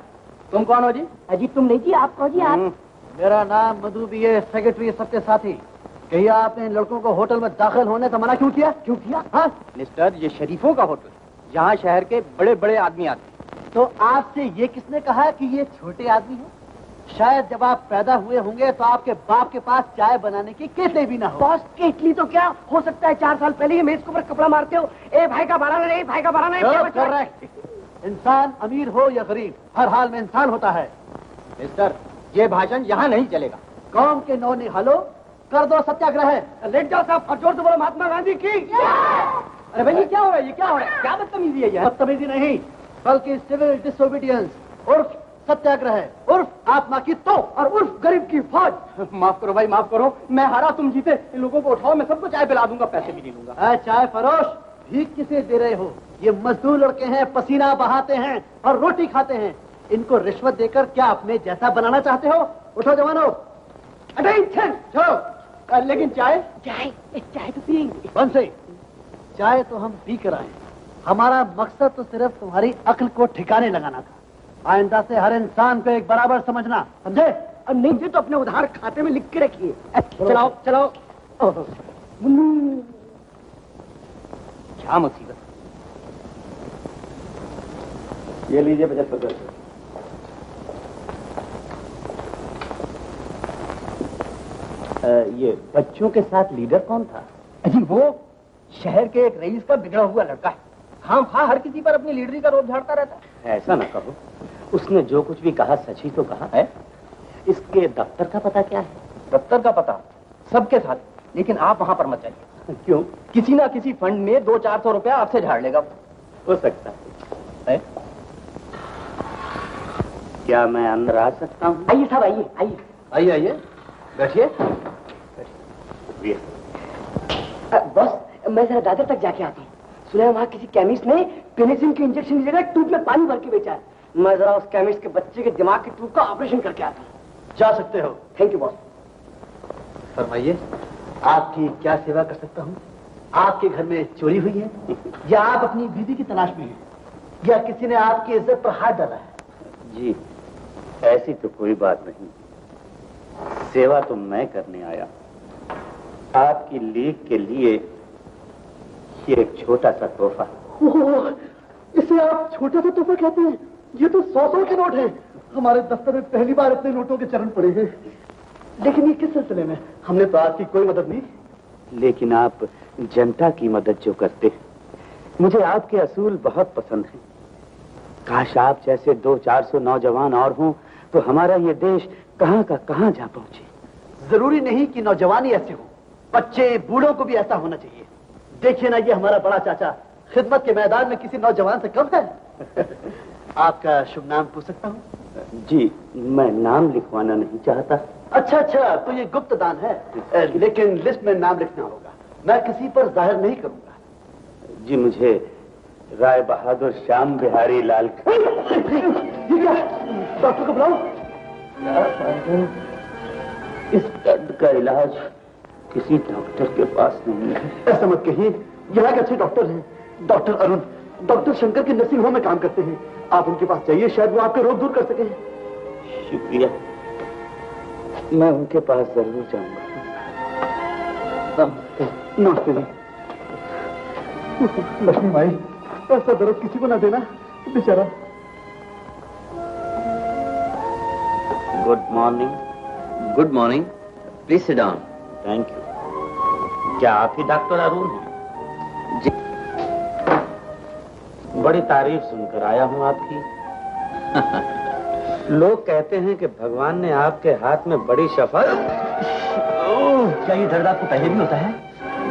तुम कौन हो जी? अजी तुम नहीं जी, आप कौन जी? आप? मेरा नाम मधु भी है, सेक्रेटरी सबके साथी। कहिए आपने इन लड़कों को होटल में दाखिल होने से मना क्यों किया? क्यों किया? हाँ मिस्टर, ये शरीफों का होटल, यहाँ शहर के बड़े बड़े आदमी आते हैं। तो आपसे ये किसने कहा कि ये छोटे आदमी हैं? शायद जब आप पैदा हुए होंगे तो आपके बाप के पास चाय बनाने की केतली भी ना हो। बॉस केतली तो क्या हो सकता है, 4 साल पहले ही मेज के ऊपर कपड़ा मारते हो, ए भाई का बारह नहीं, भाई का बारह नहीं। करेक्ट। इंसान अमीर हो या गरीब, हर हाल में इंसान होता है। मिस्टर, ये भाषण यहाँ नहीं चलेगा। कौम के नौ निहालो, कर दो सत्याग्रह। लेट जाओ साहब, और जोर से बोलो महात्मा गांधी की। अरे भाई, ये क्या हो रहा है? ये क्या हो रहा है? क्या बदतमीजी है? बदतमीजी नहीं, बल्कि सिविल डिसोबीडियंस उर्फ सत्याग्रह, उर्फ आत्मा की तो और उर्फ गरीब की फौज। माफ करो भाई, माफ करो, मैं हारा तुम जीते। इन लोगों को उठाओ, मैं सबको चाय पिला दूंगा, पैसे भी नहीं लूंगा। चाय फरोश, भीख किसे दे रहे हो? ये मजदूर लड़के हैं, पसीना बहाते हैं और रोटी खाते हैं। इनको रिश्वत देकर क्या अपने जैसा बनाना चाहते हो? उठो जवानों, अटेंशन, चलो। लेकिन चाय चाय चाय तो पियेंगे। बंद से चाय तो हम पी कर आए। हमारा मकसद तो सिर्फ तुम्हारी अक्ल को ठिकाने लगाना था। आइंदा से हर इंसान को एक बराबर समझना, समझे? और नहीं तो अपने उधार खाते में लिख के रखिए। चलाओ चलाओ। क्या मुसीबत। ये लीजिए 75। ये बच्चों के साथ लीडर कौन था? अजी वो शहर के एक रईस का बिगड़ा हुआ लड़का है। हाँ हर किसी पर अपनी लीडरी का रोब झाड़ता रहता है। ऐसा ना कहो, उसने जो कुछ भी कहा सच ही तो कहा है। इसके दफ्तर का पता क्या है? दफ्तर का पता सबके साथ, लेकिन आप वहां पर मत जाइए। क्यों? किसी ना किसी फंड में 200-400 रुपया आपसे झाड़ लेगा। हो सकता है। क्या मैं अंदर आ सकता हूँ? आइए साहब, आइए आइए आइए आइए, बैठिए। बस मैं जरा दादर तक जाके आता हूँ। सुना है वहाँ किसी केमिस्ट ने पेनिसिलिन के इंजेक्शन की जगह ट्यूब में पानी भर के बेचा है। मैं जरा उस केमिस्ट के बच्चे के दिमाग के ट्यूब का ऑपरेशन करके आता हूँ। जा सकते हो। Thank you boss. फरमाइए, आपकी क्या सेवा कर सकता हूँ? आपके घर में चोरी हुई है या आप अपनी बीवी की तलाश में हैं या किसी ने आपकी इज्जत पर हाथ डाला है? जी ऐसी तो कोई बात नहीं, सेवा तो मैं करने आया। आपकी लीक के लिए ये एक छोटा सा तोहफा। इसे आप छोटा सा तोहफा कहते हैं? ये तो 100-100 के नोट हैं। हमारे दफ्तर में पहली बार इतने नोटों के चरण पड़े हैं। लेकिन ये किस सिलसिले में? हमने तो आपकी कोई मदद नहीं। लेकिन आप जनता की मदद जो करते हैं, मुझे आपके असूल बहुत पसंद हैं। काश आप जैसे 200-400 नौजवान और हों तो हमारा ये देश कहां का कहां जा पहुंचे। जरूरी नहीं कि नौजवानी ऐसे हो, बच्चे बूढ़ों को भी ऐसा होना चाहिए। देखिए ना, ये हमारा बड़ा चाचा खिदमत के मैदान में किसी नौजवान से कम है। आपका शुभ नाम पूछ सकता हूँ? जी मैं नाम लिखवाना नहीं चाहता। अच्छा, तो ये गुप्त दान है, लेकिन लिस्ट में नाम लिखना होगा। मैं किसी पर जाहिर नहीं करूंगा। जी मुझे राय बहादुर श्याम बिहारी लाल। डॉक्टर को बुलाओ। इस दर्द का इलाज किसी डॉक्टर के पास नहीं है। ऐसा मत कहिए, यहाँ के अच्छे डॉक्टर हैं। डॉक्टर अरुण, डॉक्टर शंकर के नर्सिंग होम में काम करते हैं। आप उनके पास जाइए, शायद वो आपके रोग दूर कर सके। शुक्रिया, मैं उनके पास जरूर जाऊंगा। नमस्ते जी। लक्ष्मी माई, ऐसा दर्द किसी को ना देना बेचारा। Good morning. Good morning, please sit down. Thank you. क्या आप ही डॉक्टर अरुण हैं? जी। बड़ी तारीफ सुनकर आया हूं आपकी। लोग कहते हैं कि भगवान ने आपके हाथ में बड़ी शफा। क्या ये दर्द आपको पहले भी होता है?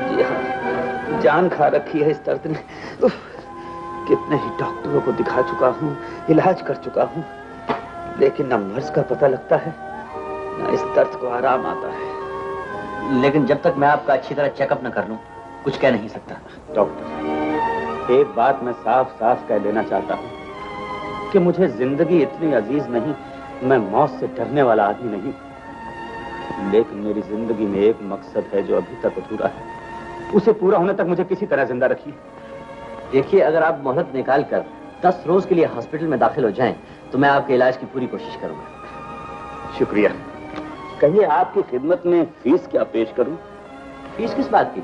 जी हाँ, जान खा रखी है इस दर्द ने। कितने ही डॉक्टरों को दिखा चुका हूँ, इलाज कर चुका हूँ, लेकिन न मर्ज का पता लगता है न इस दर्द को आराम आता है। लेकिन जब तक मैं आपका अच्छी तरह चेकअप न कर लूं, कुछ कह नहीं सकता। डॉक्टर, एक बात मैं साफ साफ कह देना चाहता हूँ कि मुझे जिंदगी इतनी अजीज नहीं, मैं मौत से डरने वाला आदमी नहीं, लेकिन मेरी जिंदगी में एक मकसद है जो अभी तक अधूरा है। उसे पूरा होने तक मुझे किसी तरह जिंदा रखिए। देखिए, अगर आप मोहलत निकाल कर 10 रोज के लिए हॉस्पिटल में दाखिल हो जाएं, तो मैं आपके इलाज की पूरी कोशिश करूंगा। शुक्रिया। कहिए, आपकी खिदमत में फीस क्या पेश करूं? फीस किस बात की?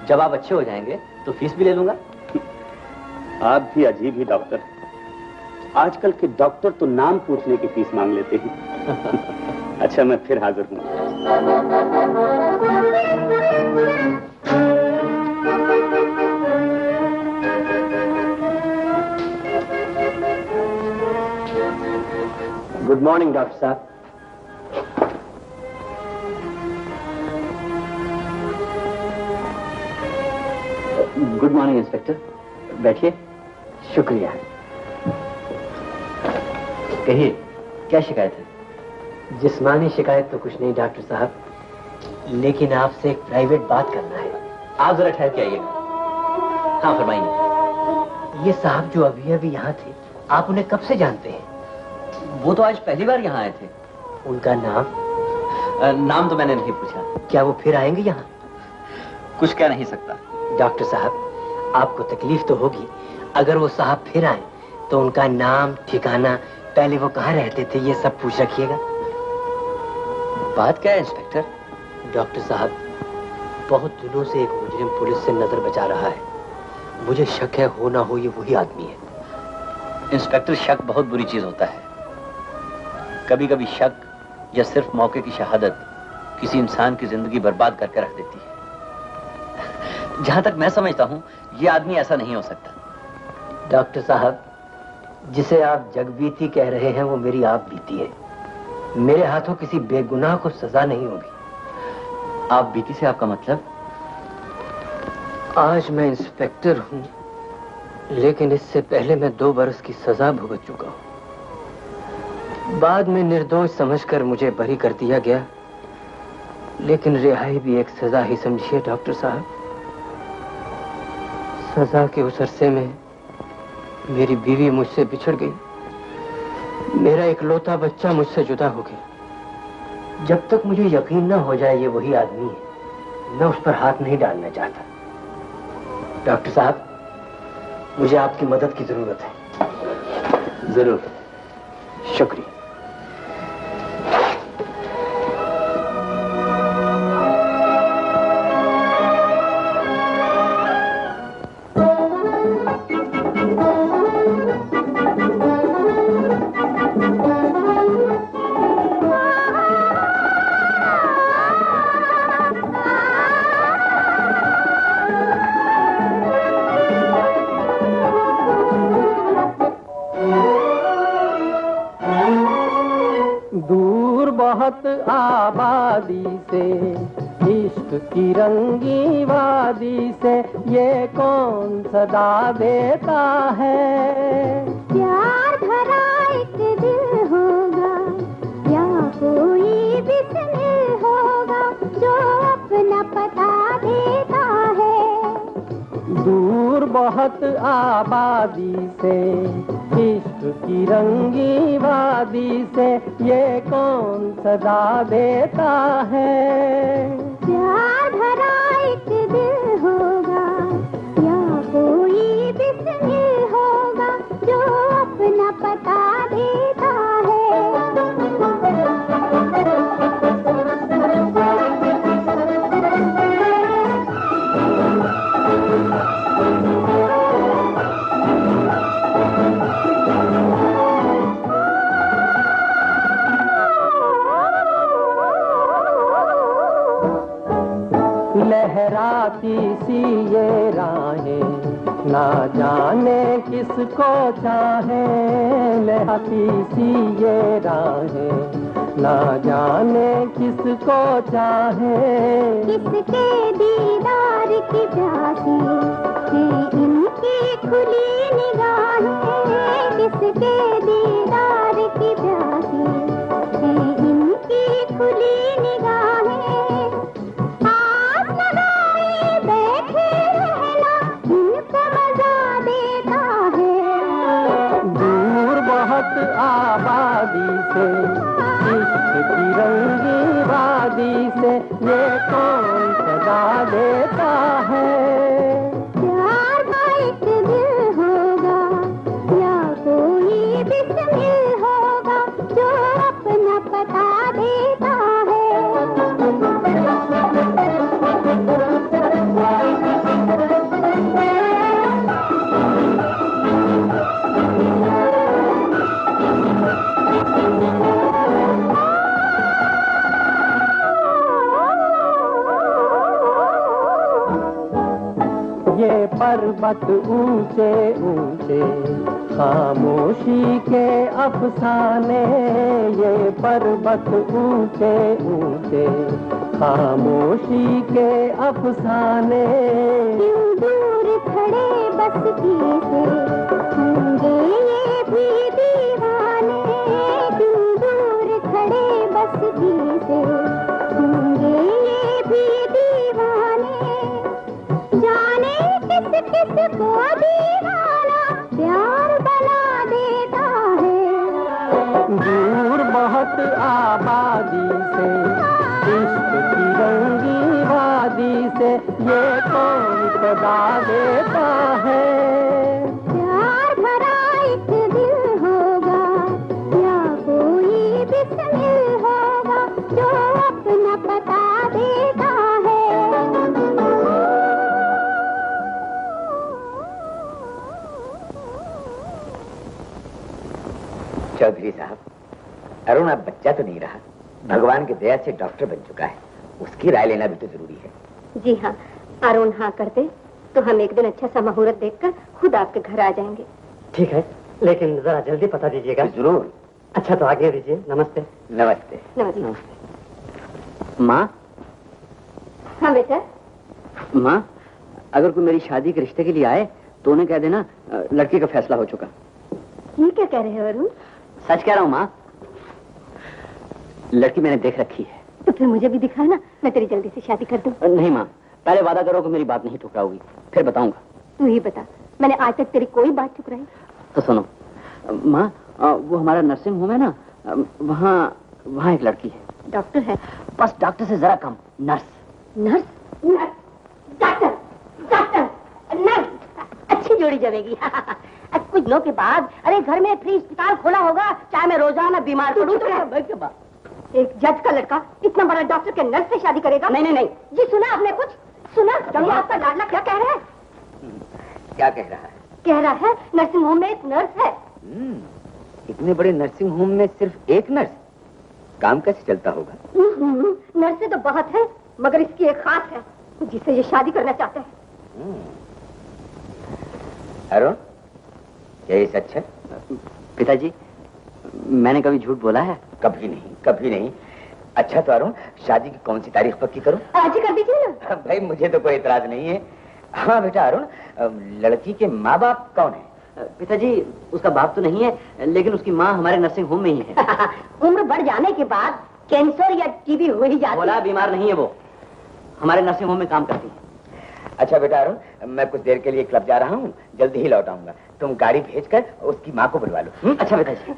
जब आप अच्छे हो जाएंगे तो फीस भी ले लूंगा। आप भी अजीब ही डॉक्टर हैं। आजकल के डॉक्टर तो नाम पूछने की फीस मांग लेते हैं। अच्छा, मैं फिर हाजिर हूं। गुड मॉर्निंग डॉक्टर साहब। गुड मॉर्निंग इंस्पेक्टर, बैठिए। शुक्रिया। कहिए, क्या शिकायत है? जिस्मानी शिकायत तो कुछ नहीं डॉक्टर साहब, लेकिन आपसे एक प्राइवेट बात करना है। आप जरा ठहर के आइएगा। हाँ फरमाइए। ये साहब जो अभी अभी यहाँ थे, आप उन्हें कब से जानते हैं? वो तो आज पहली बार यहाँ आए थे। उनका नाम? नाम तो मैंने नहीं पूछा। क्या वो फिर आएंगे यहाँ? कुछ कह नहीं सकता। डॉक्टर साहब, आपको तकलीफ तो होगी। अगर वो साहब फिर आए तो उनका नाम, ठिकाना, पहले वो कहाँ रहते थे, ये सब पूछ रखिएगा। बात क्या है इंस्पेक्टर? डॉक्टर साहब, बहुत दिनों से एक मुजरिम पुलिस से नजर बचा रहा है। मुझे शक है हो ना हो ये वही आदमी है। इंस्पेक्टर, शक बहुत बुरी चीज होता है। कभी कभी शक या सिर्फ मौके की शहादत किसी इंसान की जिंदगी बर्बाद करके रख देती है। जहां तक मैं समझता हूं, ये आदमी ऐसा नहीं हो सकता। डॉक्टर साहब, जिसे आप जगबीती कह रहे हैं वो मेरी आप बीती है। मेरे हाथों किसी बेगुनाह को सजा नहीं होगी। आप बीती से आपका मतलब? आज मैं इंस्पेक्टर हूं, लेकिन इससे पहले मैं 2 बरस की सजा भुगत चुका हूं। बाद में निर्दोष समझकर मुझे बरी कर दिया गया, लेकिन रिहाई भी एक सजा ही समझिए डॉक्टर साहब। सजा के उस अरसे में मेरी बीवी मुझसे बिछड़ गई। मेरा इकलौता बच्चा मुझसे जुदा हो गया। जब तक मुझे यकीन न हो जाए ये वही आदमी है, मैं उस पर हाथ नहीं डालना चाहता। डॉक्टर साहब, मुझे आपकी मदद की जरूरत है। जरूर। शुक्रिया। आबादी से, इश्क की रंगी वादी से, ये कौन सदा देता है? प्यार भरा एक दिल होगा या कोई बिस्मिल होगा जो अपना पता देता है। दूर बहुत आबादी से, इश्क की रंगी वादी से, ये कौन सदा देता है? प्यार भरा एक दिल होगा या कोई बिस्मिल होगा जो अपना पता देता है। लहराती सी ये राहें ना जाने किसको चाहे, लहराती सी ये राहें ना जाने किसको चाहे। किसके दीदार की प्यासी है इनकी खुली निगाहें, किसके दीदार की प्यासी है इनकी खुली निगाहें। आबादी से, इश्क की रंगी वादी से, ये कौन सदा देता है? प्यार का एक दिल होगा या कोई बिस्मिल होगा जो अपना पता देता है। ये पर्वत ऊंचे ऊंचे खामोशी के अफसाने, ये पर्वत ऊंचे ऊंचे खामोशी के अफसाने। क्यों दूर खड़े बस्ती से होंगे ये भी दीवाने, क्यों दूर खड़े बस्ती से होंगे ये भी दीवाने। जाने किस किस को दीवाना प्यार बना देता है। दूर बहुत आबादी ये कौन खुदा देता है। प्यार भरा एक दिल होगा या कोई बिस्मिल होगा जो अपना पता देता है। चौधरी साहब, अरुण अब बच्चा तो नहीं रहा, भगवान की दया से डॉक्टर बन चुका है, उसकी राय लेना भी तो जरूरी है। जी हाँ, अरुण हाँ करते तो हम एक दिन अच्छा सा मुहूर्त देखकर खुद आपके घर आ जाएंगे। ठीक है, लेकिन जरा जल्दी पता दीजिएगा। जरूर। अच्छा तो आगे दीजिए। नमस्ते। नमस्ते। नमस्ते। माँ। हाँ बेटा। माँ, अगर कोई मेरी शादी के रिश्ते के लिए आए तो उन्हें कह देना लड़की का फैसला हो चुका। ये क्या कह रहे हो अरुण? सच कह रहा हूँ माँ, लड़की मैंने देख रखी है। तो फिर मुझे भी दिखा ना, मैं तेरी जल्दी से शादी कर दूं। नहीं माँ, पहले वादा करो कि मेरी बात नहीं ठुकराओगी, फिर बताऊंगा। तू ही बता, मैंने आज तक तेरी कोई बात ठुकराई? तो सुनो माँ, वो हमारा नर्सिंग होम है ना, वहाँ एक लड़की है। डॉक्टर है? बस डॉक्टर से जरा कम, nurse. Nurse? Doctor, doctor, nurse, अच्छी जोड़ी जमेगी। कुछ दिनों के बाद अरे घर में फ्री अस्पताल खोला होगा, चाहे मैं रोजाना बीमार पड़ूं तो। एक जज का लड़का इतना बड़ा डॉक्टर के नर्स से शादी करेगा? नहीं नहीं नहीं जी, सुना आपने कुछ सुना? ये आपका लाडला क्या कह रहा है? क्या कह रहा है? कह रहा है नर्सिंग होम में एक नर्स है। इतने बड़े नर्सिंग होम में सिर्फ एक नर्स, काम कैसे चलता होगा? नर्सें तो बहुत है, मगर इसकी एक खास है जिससे ये शादी करना चाहता है। अरुण, क्या ये सच है? पिताजी, मैंने कभी झूठ बोला है? कभी नहीं, कभी नहीं। अच्छा तो अरुण, शादी की कौन सी तारीख पक्की करूं? आज ही कर दीजिए ना। भाई मुझे तो कोई इतराज नहीं है। हाँ बेटा अरुण, लड़की के माँ बाप कौन है? पिताजी, उसका बाप तो नहीं है, लेकिन उसकी माँ हमारे नर्सिंग होम में ही है। उम्र बढ़ जाने के बाद कैंसर या टीबी हो ही जाती है। बोला बीमार नहीं है वो, हमारे नर्सिंग होम में काम करती है। अच्छा बेटा अरुण, मैं कुछ देर के लिए क्लब जा रहा हूँ, जल्दी ही लौट आऊंगा। तुम गाड़ी भेजकर उसकी माँ को बुलवा लो। अच्छा पिताजी।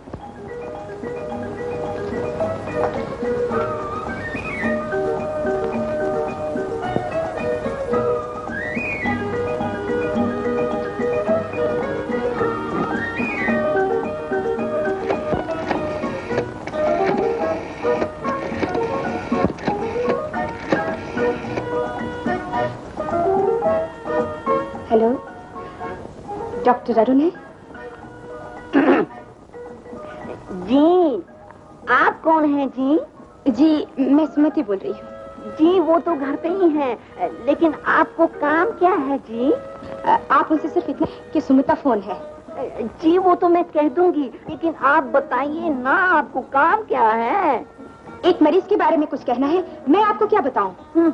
हेलो, डॉक्टर अरुण है? जी, आप कौन हैं जी? जी, मैं सुमति बोल रही हूँ। जी, वो तो घर पे ही हैं, लेकिन आपको काम क्या है जी? आप उनसे सिर्फ इतना कि सुमिता फोन है। जी वो तो मैं कह दूंगी, लेकिन आप बताइए ना, आपको काम क्या है? एक मरीज के बारे में कुछ कहना है, मैं आपको क्या बताऊं?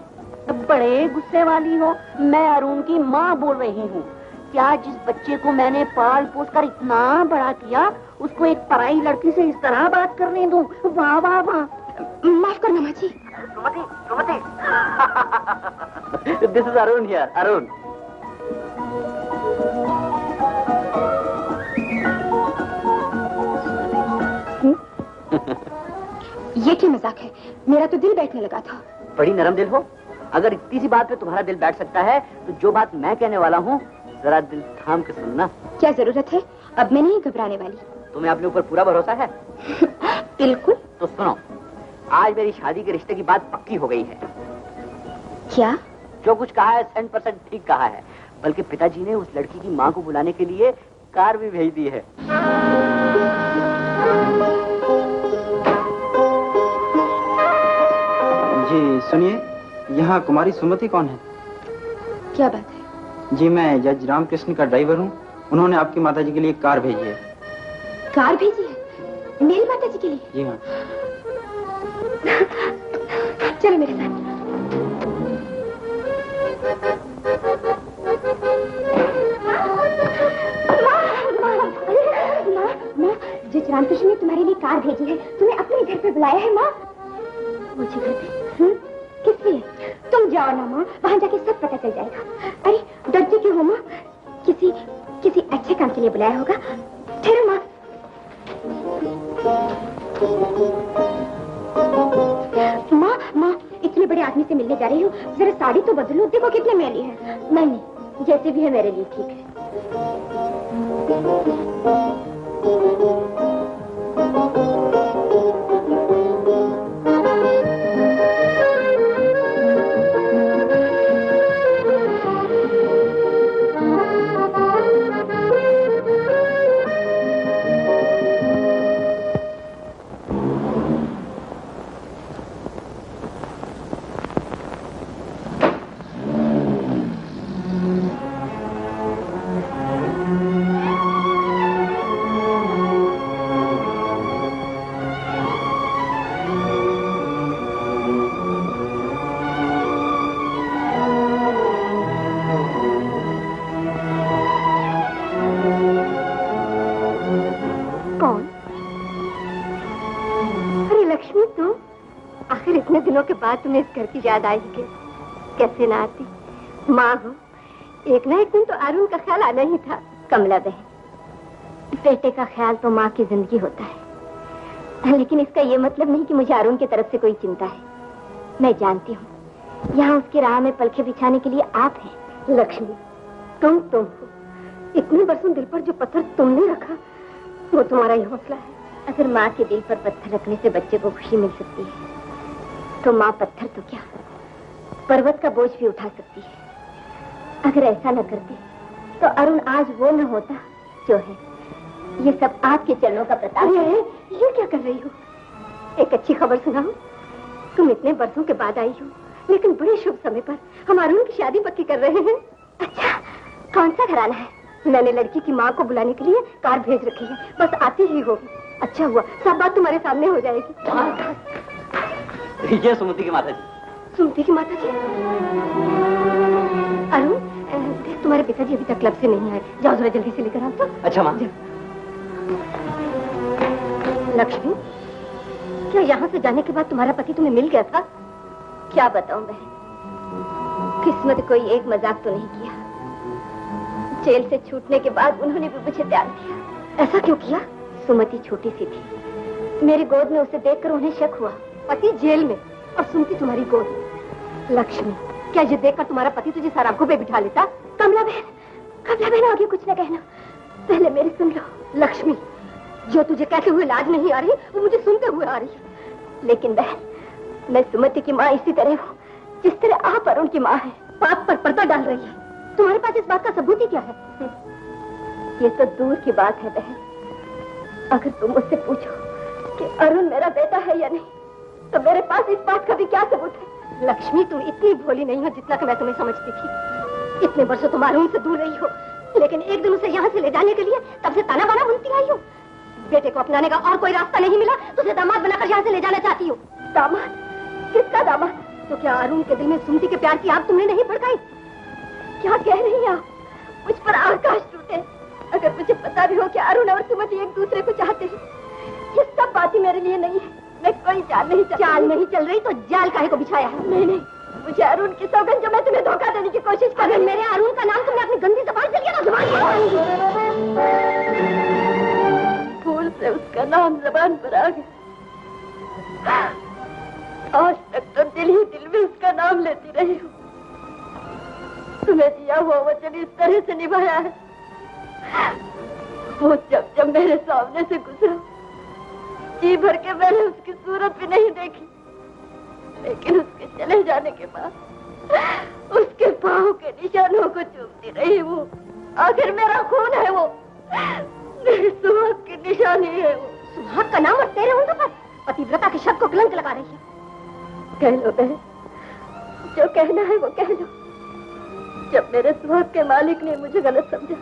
बड़े गुस्से वाली हो। मैं अरुण की माँ बोल रही हूँ। क्या जिस बच्चे को मैंने पाल पोस कर इतना बड़ा किया, उसको एक पराई लड़की से इस तरह बात करने दूं? वाह वाह वाह। माफ करना माँ जी। Sumati, Sumati. This is Arun here, Arun. ये क्या मजाक है? मेरा तो दिल बैठने लगा था। बड़ी नरम दिल हो, अगर इतनी सी बात पे तुम्हारा दिल बैठ सकता है तो जो बात मैं कहने वाला हूँ जरा दिल थाम के सुनना। क्या जरूरत है? अब मैं नहीं घबराने वाली। तुम्हें अपने ऊपर पूरा भरोसा है? बिल्कुल। तो सुनो, आज मेरी शादी के रिश्ते की बात पक्की हो गई है। क्या? जो कुछ कहा है 100% ठीक कहा है, बल्कि पिताजी ने उस लड़की की माँ को बुलाने के लिए कार भी भेज दी है। जी सुनिए, यहाँ कुमारी सुमति कौन है? क्या बात है? जी मैं जज रामकृष्ण का ड्राइवर हूँ, उन्होंने आपकी माताजी के लिए कार भेजी है। कार भेजी है? मेरी माताजी के लिए? जी हाँ। चलो मेरे साथ। माँ, जज रामकृष्ण ने तुम्हारे लिए कार भेजी है, तुम्हें अपने घर पे बुलाया है माँ। मुझे घर पे? किस लिए? तुम जाओ ना माँ, वहाँ जाके सब पता चल जाएगा। अरे डरती क्यों हो माँ? किसी अच्छे काम के लिए बुलाया होगा। ठहरो माँ। माँ, इतने बड़े आदमी से मिलने जा रही हूँ, जरा साड़ी तो बदलो, देखो कितने मैली है। नहीं, जैसे भी है मेरे लिए ठीक है। तुम्हें इस घर की याद आई कि कैसे ना आती। माँ हो, एक ना एक दिन तो अरुण का ख्याल आना ही था। कमला बहन, बेटे का ख्याल तो माँ की जिंदगी होता है, लेकिन इसका ये मतलब नहीं कि मुझे अरुण की तरफ से कोई चिंता है। मैं जानती हूँ यहाँ उसकी राह में पलखे बिछाने के लिए आप हैं। लक्ष्मी, तुम हो। इतने बरसों दिल पर जो पत्थर तुमने रखा वो तुम्हारा ही हौसला है। अगर माँ के दिल पर पत्थर रखने से बच्चे को खुशी मिल सकती है तो माँ पत्थर तो क्या, पर्वत का बोझ भी उठा सकती है। अगर ऐसा न करती तो अरुण आज वो न होता जो है। ये सब आपके चरणों का प्रताप है। ये क्या कर रही हो? एक अच्छी खबर सुनाओ। तुम इतने बरसों के बाद आई हो, लेकिन बड़े शुभ समय पर हम अरुण की शादी पक्की कर रहे हैं। अच्छा, कौन सा घराना है? मैंने लड़की की माँ को बुलाने के लिए कार भेज रखी है, बस आती ही होगी। अच्छा हुआ, सब बात तुम्हारे सामने हो जाएगी। ये सुमति की माता जी। सुमति की माता जी? अरुण, देख तुम्हारे पिताजी अभी तक क्लब से नहीं आए, जाओ जरा जल्दी से लेकर आओ तो। अच्छा माँ। लक्ष्मी, क्या यहाँ से जाने के बाद तुम्हारा पति तुम्हें मिल गया था? क्या बताऊं बहन, किस्मत कोई एक मजाक तो नहीं किया। जेल से छूटने के बाद उन्होंने भी मुझे त्याग दिया। ऐसा क्यों किया? सुमति छोटी सी थी, मेरी गोद में उसे देखकर उन्हें शक हुआ। पति जेल में और सुमति तुम्हारी गोद में। लक्ष्मी, क्या ये देखकर तुम्हारा पति तुझे सराखों पे बिठा लेता? कमला बहन आगे कुछ न कहना, पहले मेरी सुन लो। लक्ष्मी, जो तुझे कहते हुए लाज नहीं आ रही वो मुझे सुनते हुए आ रही है। लेकिन बहन, मैं सुमति की माँ इसी तरह हूँ जिस तरह आप अरुण की माँ है। पाप पर पर्दा डाल रही है। तुम्हारे पास इस बात का सबूत ही क्या है? ये तो दूर की बात है बहन। अगर तुम मुझसे पूछो कि अरुण मेरा बेटा है या नहीं, तो मेरे पास इस बात का भी क्या सबूत है? लक्ष्मी, तुम इतनी भोली नहीं हो जितना कि मैं तुम्हें समझती थी। इतने वर्षों तुम अरुण से दूर रही हो, लेकिन एक दिन उसे यहाँ से ले जाने के लिए तब से ताना बाना बुनती आई हो। बेटे को अपनाने का और कोई रास्ता नहीं मिला तो उसे दामाद बनाकर यहाँ से ले जाना चाहती हो। दामाद? किसका दामाद? तो क्या अरुण के दिल में सुमति के प्यार की आग तुमने नहीं भड़काई? क्या कह रही हैं आप? मुझ पर आकाश टूटे। अगर मुझे पता भी हो कि अरुण और सुमति एक दूसरे को चाहते हैं, ये सब बातें मेरे लिए नहीं है। मैं कोई चाल नहीं चल रही तो जाल काहे को बिछाया है? नहीं, मुझे अरुण की सौगंध, जो मैं तुम्हें धोखा देने की कोशिश कर रही। मेरे अरुण का नाम तुमने अपनी गंदी ज़बान से लिया तो ज़बान फूल से उसका नाम ज़बान पर आ गया। आज तक तो दिल ही दिल में उसका नाम लेती रही हूँ। तुम्हें दिया हुआ वचन इस तरह से निभाया है। वो जब मेरे सामने से गुजरा, जी भर के मैंने उसकी सूरत भी नहीं देखी, लेकिन उसके चले जाने के बाद उसके पाँव के निशानों को चूमती रही हूँ। आखिर मेरा खून है वो, मेरी सुहाग की निशानी है वो। सुहाग का नाम और तेरे होने पर पतिव्रता के शब्द को कलंक लगा रही है। कह लो बहन, जो कहना है वो कह लो। जब मेरे सुहाग के मालिक ने मुझे गलत समझा,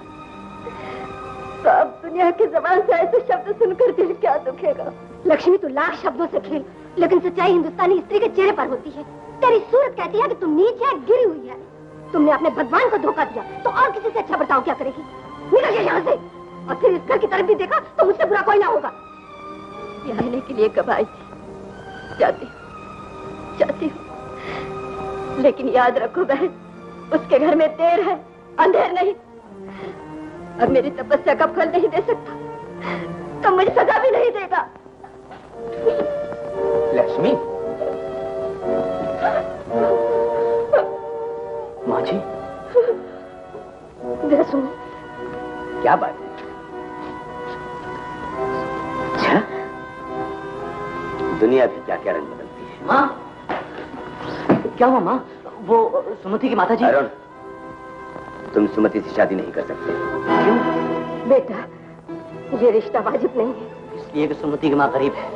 तो अब दुनिया की ज़बान से ऐसे शब्द सुनकर दिल क्या दुखेगा। लक्ष्मी, तू लाख शब्दों से खेल, लेकिन सच्चाई हिंदुस्तानी स्त्री के चेहरे पर होती है। तेरी सूरत कहती है कि तुम नीच है, गिरी हुई है। तुमने अपने भगवान को धोखा दिया तो और किसी से अच्छा बर्ताव क्या करेगी? निकल जा यहाँ से। और फिर इस घर की तरफ भी देखा तो मुझसे बुरा कोई ना होगा। यहाँ रहने के लिए कब आई थी? जाती हूँ, लेकिन याद रखो बहन, उसके घर में देर है, अंधेर नहीं। और मेरी तपस्या का फल नहीं दे सकता तो मुझे सजा भी नहीं देगा। लक्ष्मी, माँ जी, जरा सुनो। क्या बात है? अच्छा, दुनिया भी क्या क्या रंग बदलती है। माँ, क्या हुआ माँ? वो सुमति की माता जी। अरुण, तुम सुमति से शादी नहीं कर सकते। क्यों? बेटा, ये रिश्ता वाजिब नहीं है। इसलिए कि सुमति की माँ गरीब है,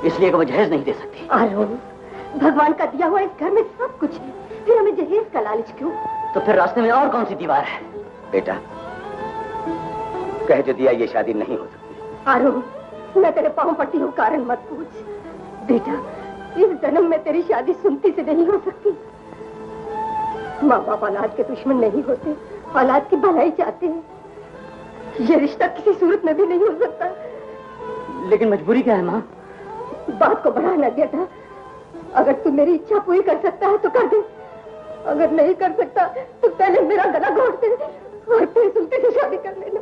इसलिए कि वो जहेज नहीं दे सकती। अरुण, भगवान का दिया हुआ इस घर में सब कुछ है, फिर हमें जहेज का लालच क्यों? तो फिर रास्ते में और कौन सी दीवार है? बेटा, कह जो दिया ये शादी नहीं हो सकती। अरुण, मैं तेरे पाँव पड़ती हूँ, कारण मत पूछ। बेटा, इस जन्म में तेरी शादी सुमति से नहीं हो सकती। माँ बाप औलाद के दुश्मन नहीं होते, औलाद की भलाई चाहते हैं। ये रिश्ता किसी सूरत में भी नहीं हो सकता। लेकिन मजबूरी क्या है माँ? बात को बढ़ाना बेटा, अगर तू मेरी इच्छा पूरी कर सकता है तो कर दे, अगर नहीं कर सकता तो पहले मेरा गला घोट दे और फिर सुमति से शादी कर लेना।